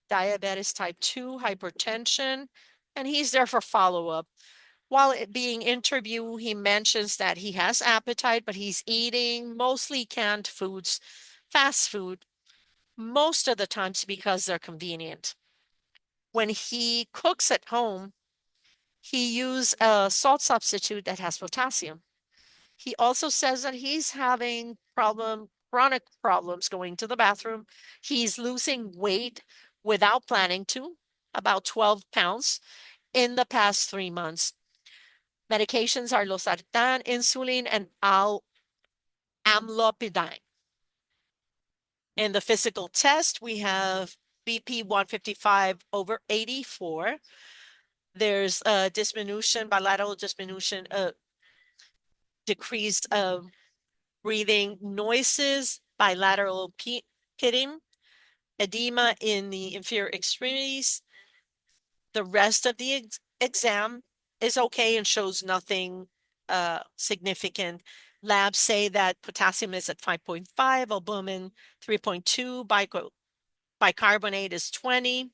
diabetes type 2, hypertension, and he's there for follow-up. While being interviewed, he mentions that he has appetite, but he's eating mostly canned foods, fast food, most of the times because they're convenient. When he cooks at home, he uses a salt substitute that has potassium. He also says that he's having chronic problems going to the bathroom. He's losing weight without planning to, about 12 pounds in the past 3 months. Medications are losartan, insulin, and amlodipine. In the physical test, we have BP 155 over 84. There's a diminution, bilateral diminution, decreased breathing noises, bilateral pitting, edema in the inferior extremities. The rest of the exam is okay and shows nothing significant. Labs say that potassium is at 5.5, albumin 3.2, bicarbonate is 20,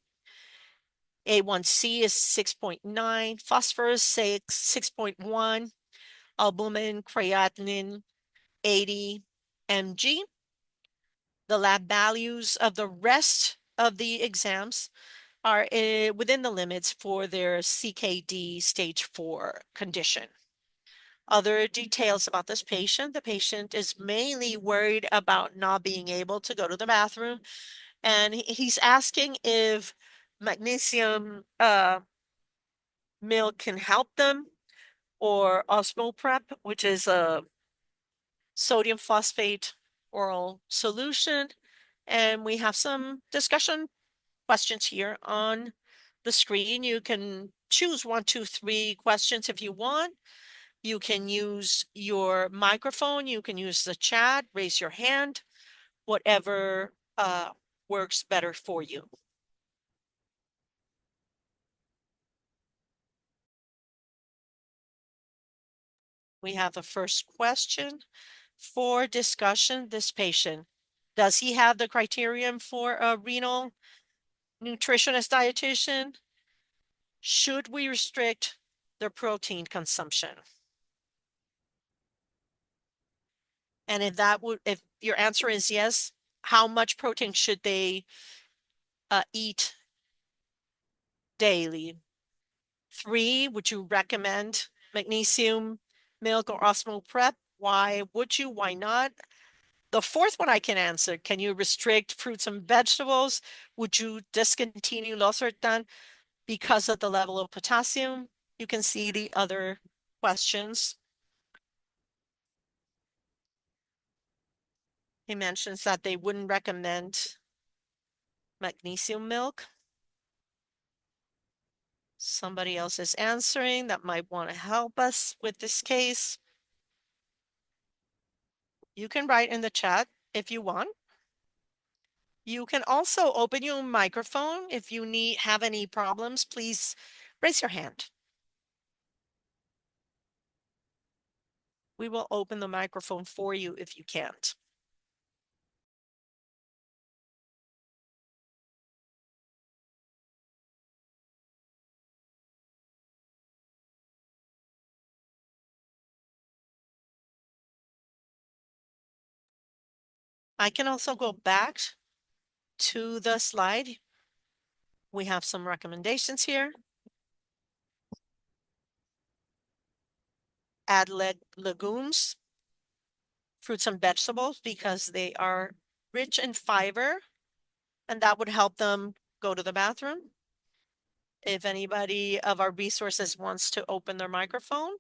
A1C is 6.9, phosphorus 6.1, albumin, creatinine 80 mg. The lab values of the rest of the exams are within the limits for their CKD stage 4 condition. Other details about this patient: the patient is mainly worried about not being able to go to the bathroom, and he's asking if magnesium milk can help them, or Osmoprep, which is a sodium phosphate oral solution. And we have some discussion questions here on the screen. You can choose 1, 2, 3 questions if you want. You can use your microphone. You can use the chat, raise your hand, whatever works better for you. We have the first question for discussion. This patient, does he have the criterion for a renal nutritionist dietitian, should we restrict their protein consumption? And if your answer is yes, how much protein should they eat daily? 3, would you recommend magnesium milk or osmo prep? Why would you? Why not? The 4th one I can answer. Can you restrict fruits and vegetables? Would you discontinue losartan because of the level of potassium? You can see the other questions. He mentions that they wouldn't recommend magnesium milk. Somebody else is answering that might want to help us with this case. You can write in the chat if you want. You can also open your microphone. If you have any problems, please raise your hand. We will open the microphone for you if you can't. I can also go back to the slide. We have some recommendations here. Add legumes, fruits and vegetables because they are rich in fiber, and that would help them go to the bathroom. If anybody of our resources wants to open their microphone.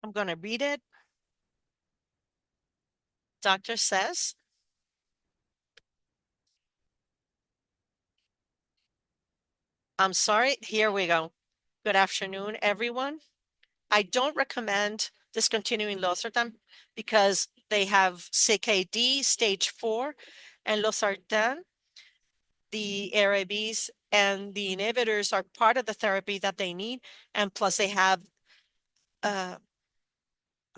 I'm going to read it. Doctor says, I'm sorry, here we go. Good afternoon, everyone. I don't recommend discontinuing losartan because they have CKD stage 4 and losartan, the ARBs and the inhibitors are part of the therapy that they need. And plus they have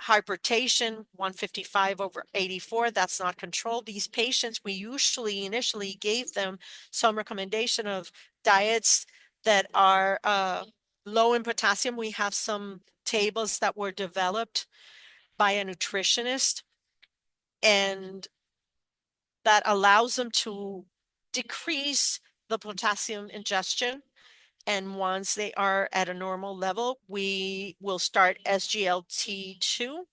hypertension, 155/84, that's not controlled. These patients, we usually initially gave them some recommendation of diets that are low in potassium. We have some tables that were developed by a nutritionist, and that allows them to decrease the potassium ingestion. And once they are at a normal level, we will start SGLT2.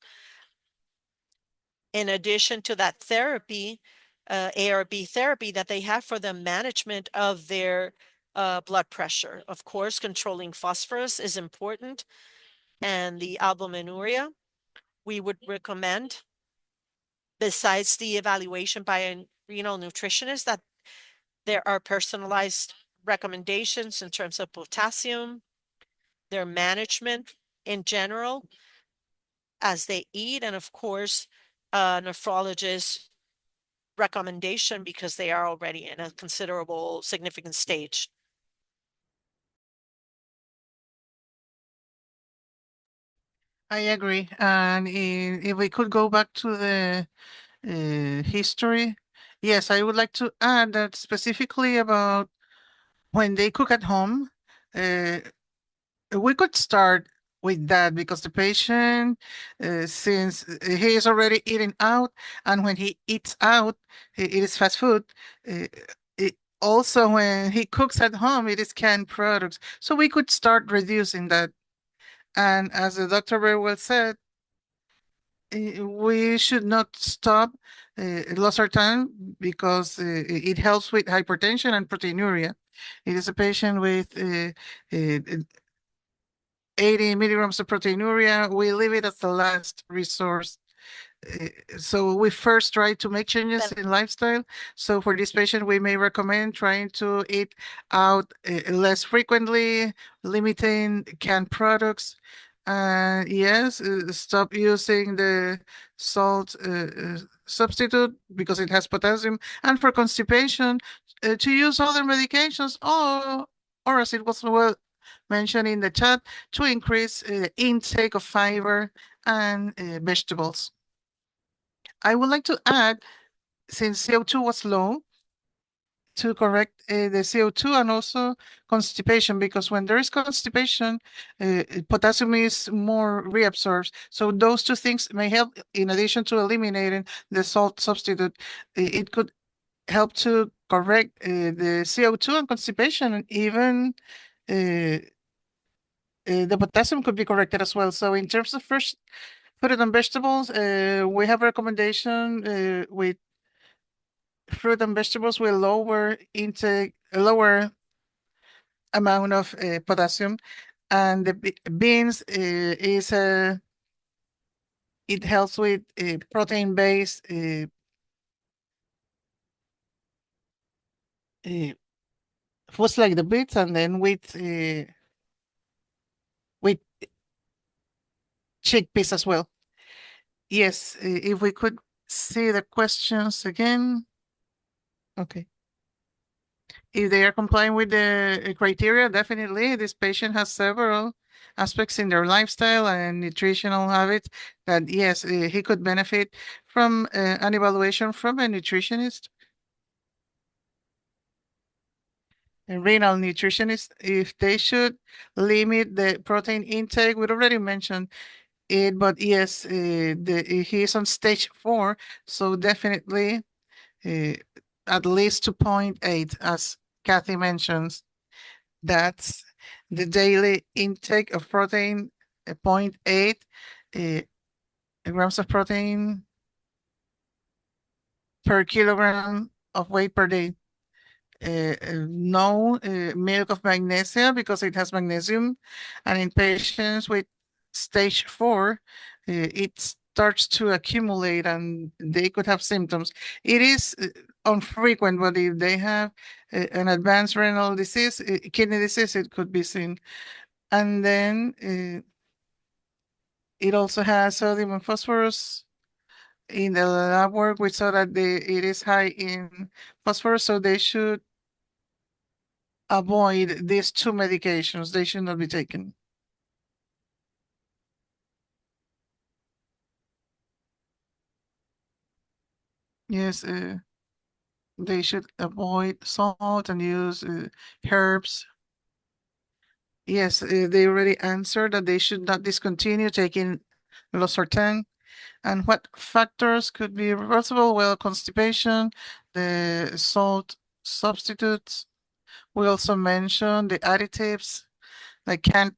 In addition to that therapy, ARB therapy that they have for the management of their blood pressure. Of course, controlling phosphorus is important, and the albuminuria. We would recommend, besides the evaluation by a renal nutritionist, that there are personalized recommendations in terms of potassium, their management in general as they eat, and of course, nephrologist recommendation because they are already in a considerable significant stage. I agree. And if we could go back to the history, yes, I would like to add that specifically about when they cook at home, uh, we could start with that because the patient, since he is already eating out, and when he eats out, it is fast food. Uh, also, when he cooks at home, it is canned products. So we could start reducing that. And as the doctor very well said, we should not stop losartan because it helps with hypertension and proteinuria. It is a patient with 80 milligrams of proteinuria. We leave it as the last resource. So we first try to make changes in lifestyle. So for this patient, we may recommend trying to eat out less frequently, limiting canned products. Yes, stop using the salt substitute because it has potassium. And for constipation, to use other medications, or as it was well mentioned in the chat to increase intake of fiber and vegetables. I would like to add, since CO2 was low, to correct the CO2 and also constipation, because when there is constipation, potassium is more reabsorbed. So those two things may help, in addition to eliminating the salt substitute, it could help to correct the CO2 and constipation, and even the potassium could be corrected as well. So in terms of fresh fruit and vegetables, we have a recommendation with fruit and vegetables with lower intake, lower amount of potassium, and the beans is it helps with protein-based foods like the beets, and then with chickpeas as well. Yes, if we could see the questions again. Okay. If they are complying with the criteria, definitely this patient has several aspects in their lifestyle and nutritional habits that, yes, he could benefit from an evaluation from a nutritionist, a renal nutritionist. If they should limit the protein intake, we already mentioned it, but yes, he is on stage 4, so definitely uh, at least 2.8, as Kathy mentions. That's the daily intake of protein, 0.8 uh, grams of protein per kilogram of weight per day. No milk of magnesia because it has magnesium. And in patients with stage 4, it starts to accumulate and they could have symptoms. It is unfrequent, but if they have an advanced renal disease, kidney disease, it could be seen. And then it also has sodium and phosphorus. In the lab work, we saw that it is high in phosphorus, so they should avoid these two medications. They should not be taken. Yes, they should avoid salt and use herbs. Yes, they already answered that they should not discontinue taking losartan. And what factors could be reversible? Well, constipation, the salt substitutes. We also mentioned the additives, like canned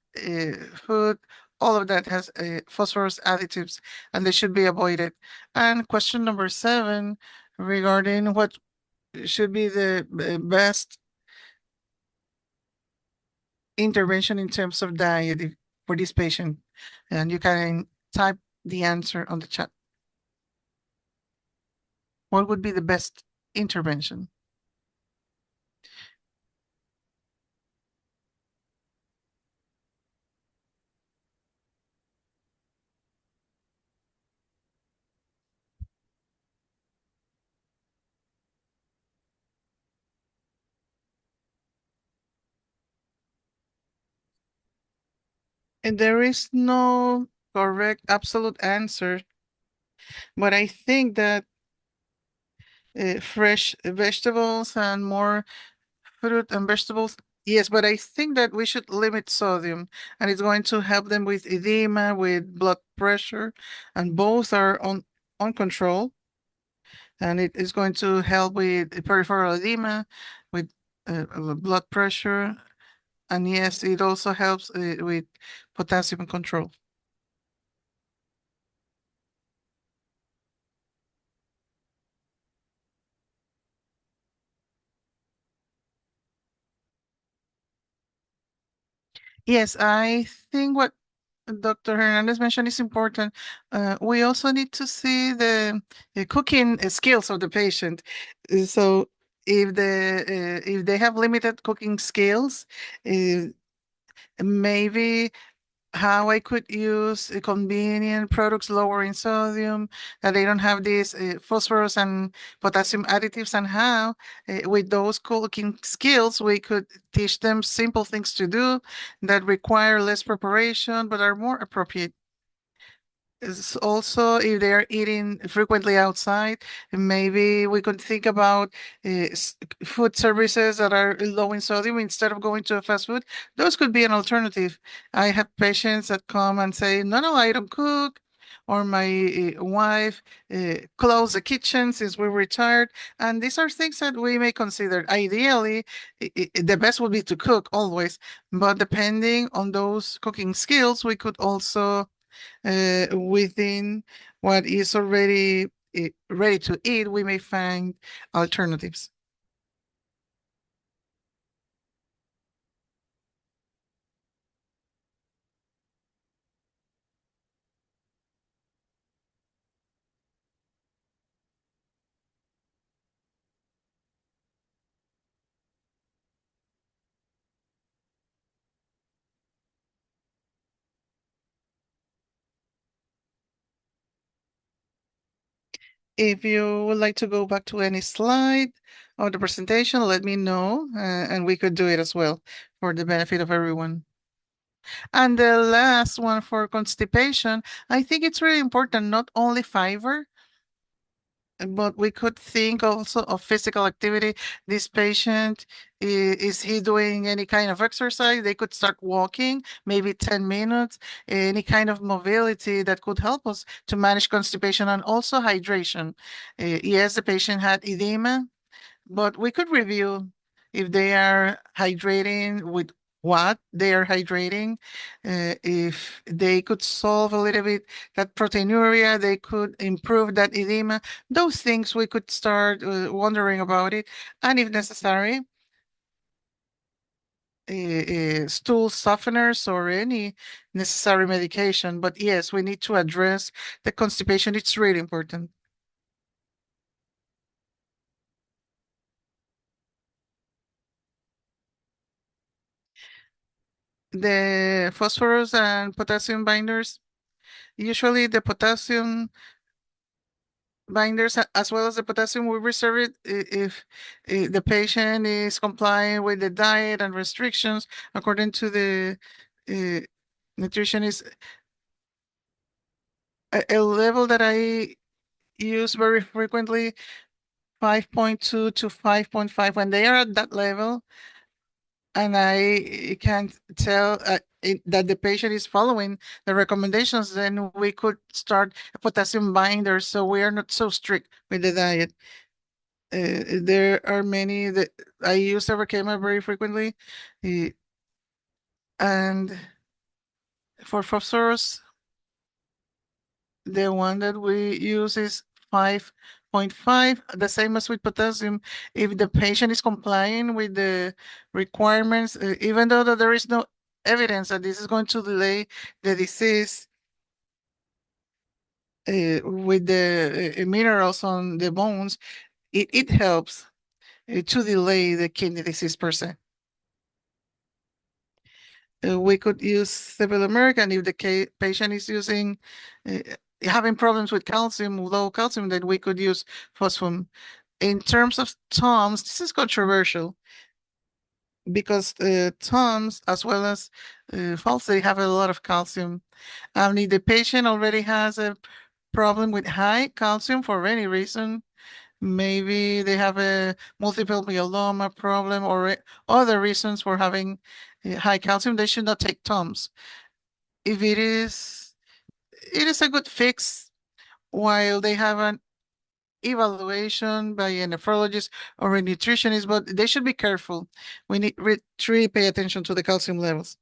food. All of that has phosphorus additives, and they should be avoided. And question number 7, regarding what should be the best intervention in terms of diet for this patient. And you can type the answer on the chat. What would be the best intervention? And there is no correct absolute answer, but I think that fresh vegetables and more fruit and vegetables. Yes, but I think that we should limit sodium, and it's going to help them with edema, with blood pressure, and both are on control. And it is going to help with peripheral edema, with blood pressure, and yes, it also helps with potassium control. Yes, I think what Dr. Hernandez mentioned is important. We also need to see the cooking skills of the patient. So if they have limited cooking skills, maybe how I could use convenient products lower in sodium, that they don't have these phosphorus and potassium additives, and how with those cooking skills we could teach them simple things to do that require less preparation but are more appropriate. Is also, if they are eating frequently outside, maybe we could think about food services that are low in sodium instead of going to a fast food. Those could be an alternative. I have patients that come and say, no, no, I don't cook, or my wife closed the kitchen since we retired. And these are things that we may consider. Ideally, the best would be to cook always, but depending on those cooking skills, we could also within what is already ready to eat, we may find alternatives. If you would like to go back to any slide of the presentation, let me know, and we could do it as well for the benefit of everyone. And the last one for constipation, I think it's really important, not only fiber, but we could think also of physical activity. This patient, is he doing any kind of exercise? They could start walking, maybe 10 minutes, any kind of mobility that could help us to manage constipation and also hydration. Yes, the patient had edema, but we could review if they are hydrating, with what they are hydrating. If they could solve a little bit that proteinuria, they could improve that edema. Those things we could start wondering about it. And if necessary, stool softeners or any necessary medication. But yes, we need to address the constipation. It's really important. The phosphorus and potassium binders, usually the potassium binders as well as the potassium, we reserve it if the patient is complying with the diet and restrictions according to the uh, nutritionist. A level that I use very frequently, 5.2 to 5.5. When they are at that level, and I can tell that the patient is following the recommendations, then we could start a potassium binder so we are not so strict with the diet. There are many that I use Evercama very frequently, uh, and for phosphorus, the one that we use is 5.5, the same as with potassium. If the patient is complying with the requirements, even though that there is no evidence that this is going to delay the disease with the minerals on the bones, it helps to delay the kidney disease per se. We could use sevelamer, and if the patient is using uh, having problems with calcium, low calcium, then we could use phosphorus. In terms of Toms, this is controversial because Toms, as well as false, they have a lot of calcium. And if the patient already has a problem with high calcium for any reason, maybe they have a multiple myeloma problem or other reasons for having high calcium, they should not take Toms. If it is a good fix while they have an evaluation by a nephrologist or a nutritionist, but they should be careful. We need really pay attention to the calcium levels.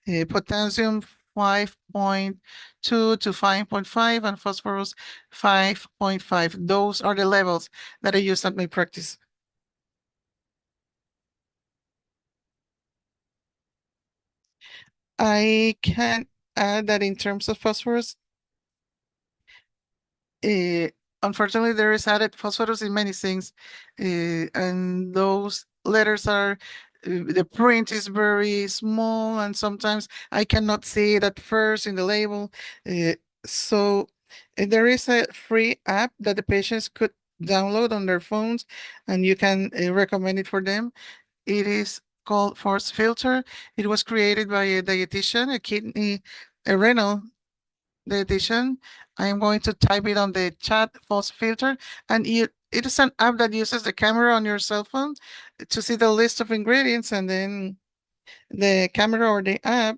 Potassium 5.2 to 5.5 and phosphorus 5.5. Those are the levels that I use at my practice. I can add that in terms of phosphorus, uh, unfortunately, there is added phosphorus in many things, and those letters are the print is very small, and sometimes I cannot see it at first in the label. Uh, so there is a free app that the patients could download on their phones, and you can recommend it for them. It is called Force Filter. It was created by a dietitian, a renal dietitian. I am going to type it on the chat, Force Filter, and it is an app that uses the camera on your cell phone to see the list of ingredients, and then the camera or the app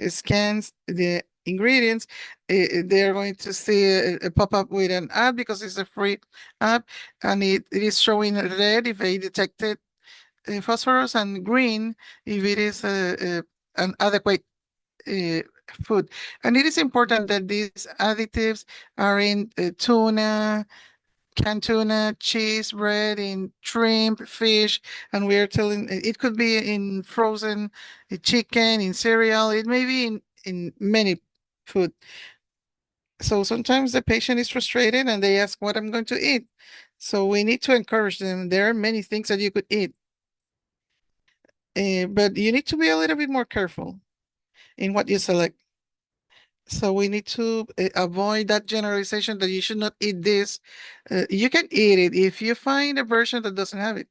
scans the ingredients. They're going to see a pop-up with an ad because it's a free app, and it is showing red if they detected phosphorus and green if it is an adequate uh, food. And it is important that these additives are in tuna, canned tuna, cheese, bread, in shrimp, fish, and we are telling it could be in frozen chicken, in cereal, it may be in many food. So sometimes the patient is frustrated and they ask what I'm going to eat. So we need to encourage them. There are many things that you could eat, but you need to be a little bit more careful in what you select. So we need to avoid that generalization that you should not eat this. You can eat it if you find a version that doesn't have it.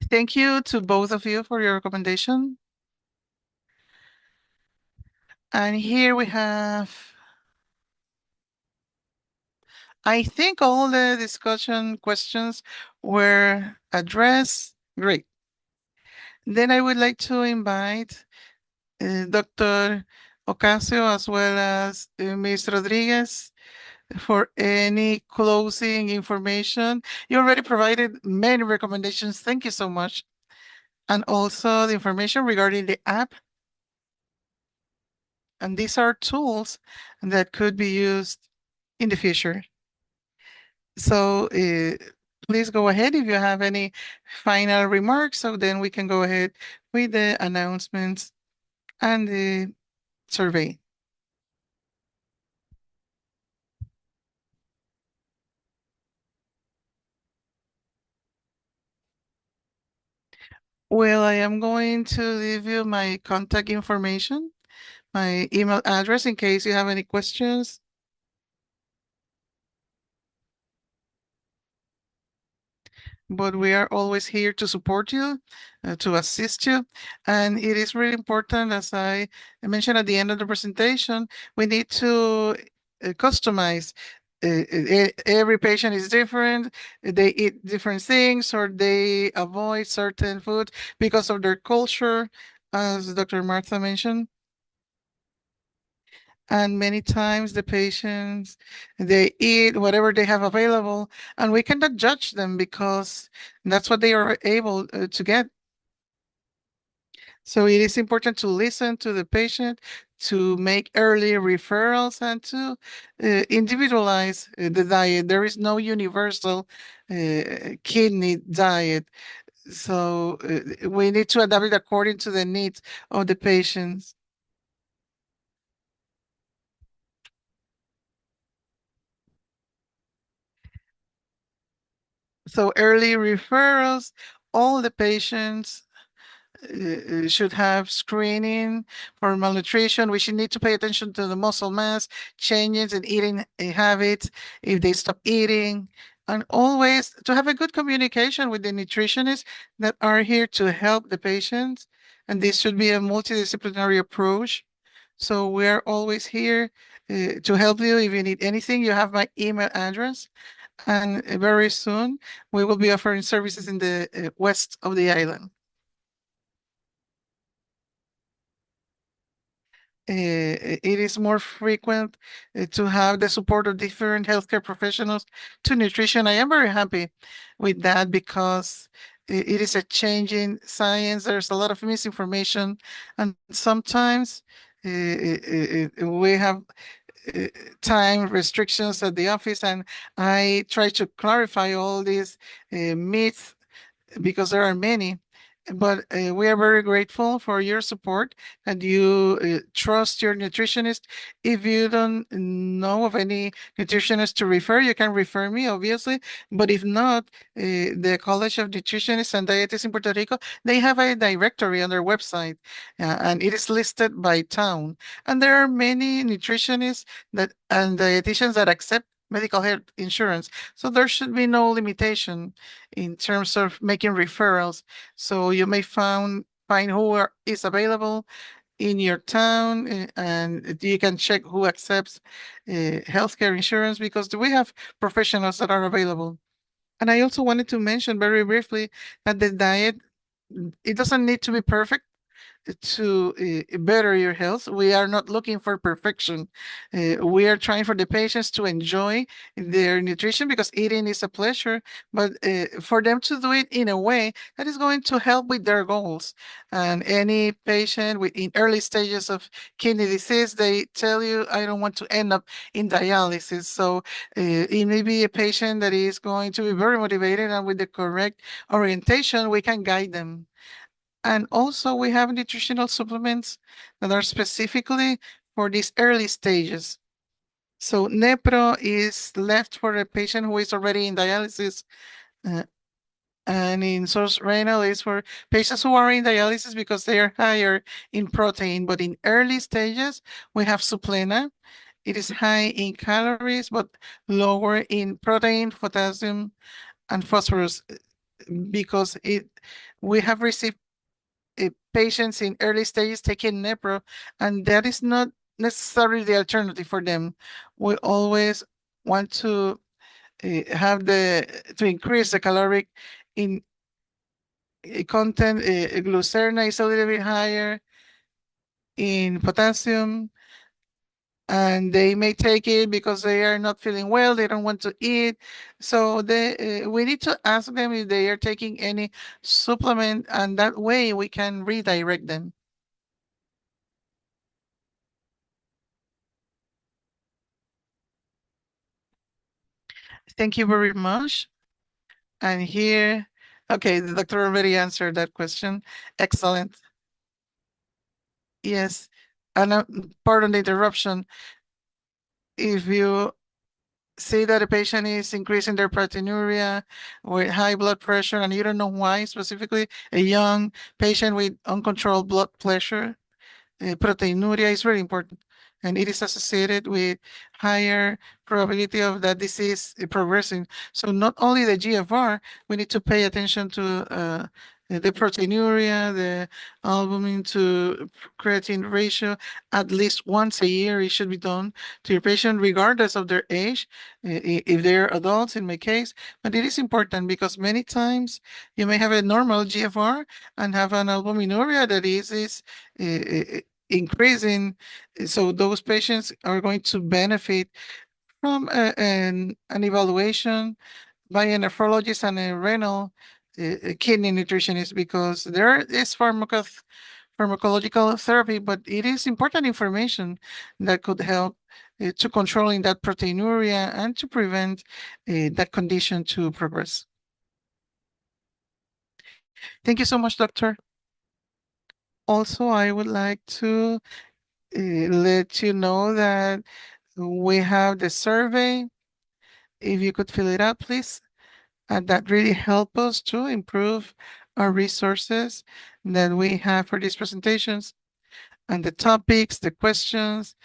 Thank you to both of you for your recommendation. And here we have, I think all the discussion questions were addressed. Great. Then I would like to invite Dr. Ocasio as well as Ms. Rodriguez for any closing information. You already provided many recommendations. Thank you so much. And also the information regarding the app. And these are tools that could be used in the future. So please go ahead if you have any final remarks. So then we can go ahead with the announcements and the survey. Well, I am going to leave you my contact information, my email address in case you have any questions. But we are always here to support you, to assist you. And it is really important, as I mentioned at the end of the presentation, we need to customize. Every patient is different. They eat different things or they avoid certain food because of their culture, as Dr. Martha mentioned. And many times the patients, they eat whatever they have available, and we cannot judge them because that's what they are able to get. So it is important to listen to the patient, to make early referrals, and to individualize the diet. There is no universal kidney diet. So we need to adapt it according to the needs of the patients. So early referrals, all the patients should have screening for malnutrition. We should need to pay attention to the muscle mass, changes in eating habits, if they stop eating, and always to have a good communication with the nutritionists that are here to help the patients. And this should be a multidisciplinary approach. So we are always here to help you. If you need anything, you have my email address. And very soon we will be offering services in the west of the island. It is more frequent to have the support of different healthcare professionals to nutrition. I am very happy with that because it is a changing science. There's a lot of misinformation, and sometimes we have uh, time restrictions at the office, and I try to clarify all these myths because there are many. But we are very grateful for your support and you trust your nutritionist. If you don't know of any nutritionist to refer, you can refer me, obviously. But if not, the College of Nutritionists and Dietitians in Puerto Rico, they have a directory on their website, and it is listed by town. And there are many nutritionists that and dietitians that accept medical health insurance. So there should be no limitation in terms of making referrals. So you may find is available in your town, and you can check who accepts healthcare insurance because we have professionals that are available. And I also wanted to mention very briefly that the diet, it doesn't need to be perfect to better your health. We are not looking for perfection. We are trying for the patients to enjoy their nutrition because eating is a pleasure, but for them to do it in a way that is going to help with their goals. And any patient in early stages of kidney disease, they tell you, I don't want to end up in dialysis. So it may be a patient that is going to be very motivated, and with the correct orientation, we can guide them. And also, we have nutritional supplements that are specifically for these early stages. So, Nepro is left for a patient who is already in dialysis, uh, and in source renal is for patients who are in dialysis because they are higher in protein. But in early stages, we have Suplena. It is high in calories, but lower in protein, potassium, and phosphorus because it we have received patients in early stages taking Nepro, and that is not necessarily the alternative for them. We always want to have to increase the caloric in content. Glucerna is a little bit higher in potassium, and they may take it because they are not feeling well, they don't want to eat. So we need to ask them if they are taking any supplement, and that way we can redirect them. Thank you very much. And here, okay, the doctor already answered that question. Excellent. Yes. And pardon the interruption. If you see that a patient is increasing their proteinuria with high blood pressure and you don't know why, specifically a young patient with uncontrolled blood pressure, proteinuria is very important, and it is associated with higher probability of that disease progressing. So not only the GFR, we need to pay attention to the proteinuria, the albumin to creatine ratio at least once a year. It should be done to your patient, regardless of their age, if they're adults, in my case. But it is important because many times you may have a normal GFR and have an albuminuria that is increasing. So those patients are going to benefit from an evaluation by a nephrologist and a renal kidney nutritionist because there is pharmacological therapy, but it is important information that could help to controlling that proteinuria and to prevent that condition to progress. Thank you so much, doctor. Also, I would like to let you know that we have the survey. If you could fill it out, please. And that really help us to improve our resources that we have for these presentations and the topics, the questions.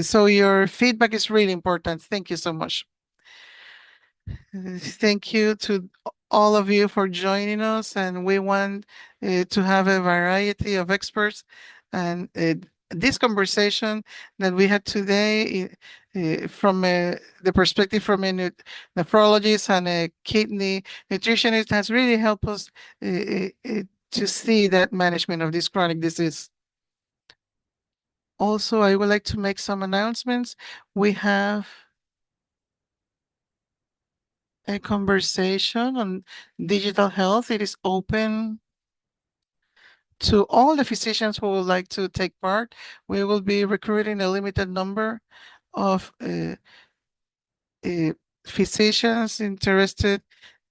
So your feedback is really important. Thank you so much. Thank you to all of you for joining us, and we want to have a variety of experts. And this conversation that we had today, from the perspective from a nephrologist and a kidney nutritionist, has really helped us to see that management of this chronic disease. Also, I would like to make some announcements. We have a conversation on digital health. It is open to all the physicians who would like to take part. We will be recruiting a limited number of uh, physicians interested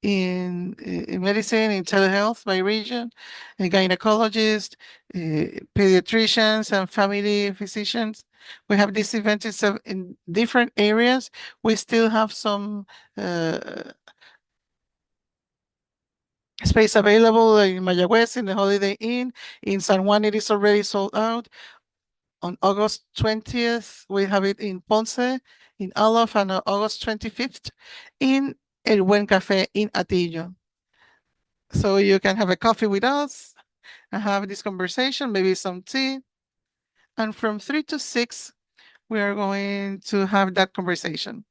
in medicine, in telehealth by region, a gynecologist, pediatricians, and family physicians. We have these events in different areas. We still have some space available in Mayagüez, in the Holiday Inn. In San Juan, it is already sold out. On August 20th, we have it in Ponce, in Alof, and on August 25th in El Buen Café in Atillo. So you can have a coffee with us and have this conversation, maybe some tea. And from 3 to 6, we are going to have that conversation.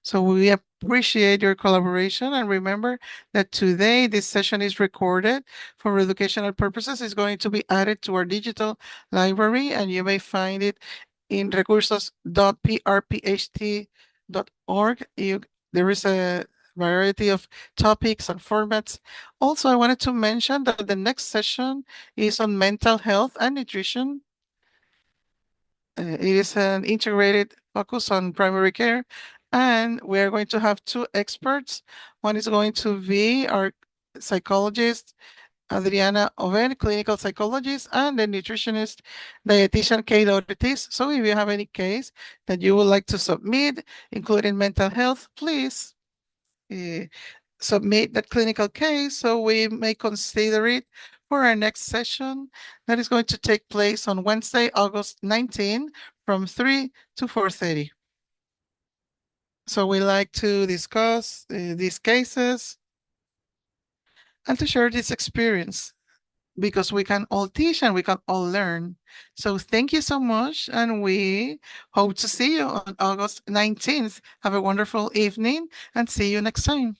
So we appreciate your collaboration. And remember that today this session is recorded for educational purposes. It's going to be added to our digital library, and you may find it in recursos.prpht.org. There is a variety of topics and formats. Also, I wanted to mention that the next session is on mental health and nutrition. It is an integrated focus on primary care, and we are going to have two experts. One is going to be our psychologist, Adriana Oven, clinical psychologist, and the nutritionist, dietitian Kate Ortiz. So if you have any case that you would like to submit, including mental health, please submit that clinical case so we may consider it for our next session that is going to take place on Wednesday, August 19 from 3 to 4:30. So we like to discuss these cases and to share this experience because we can all teach and we can all learn. So thank you so much, and we hope to see you on August 19th. Have a wonderful evening and see you next time.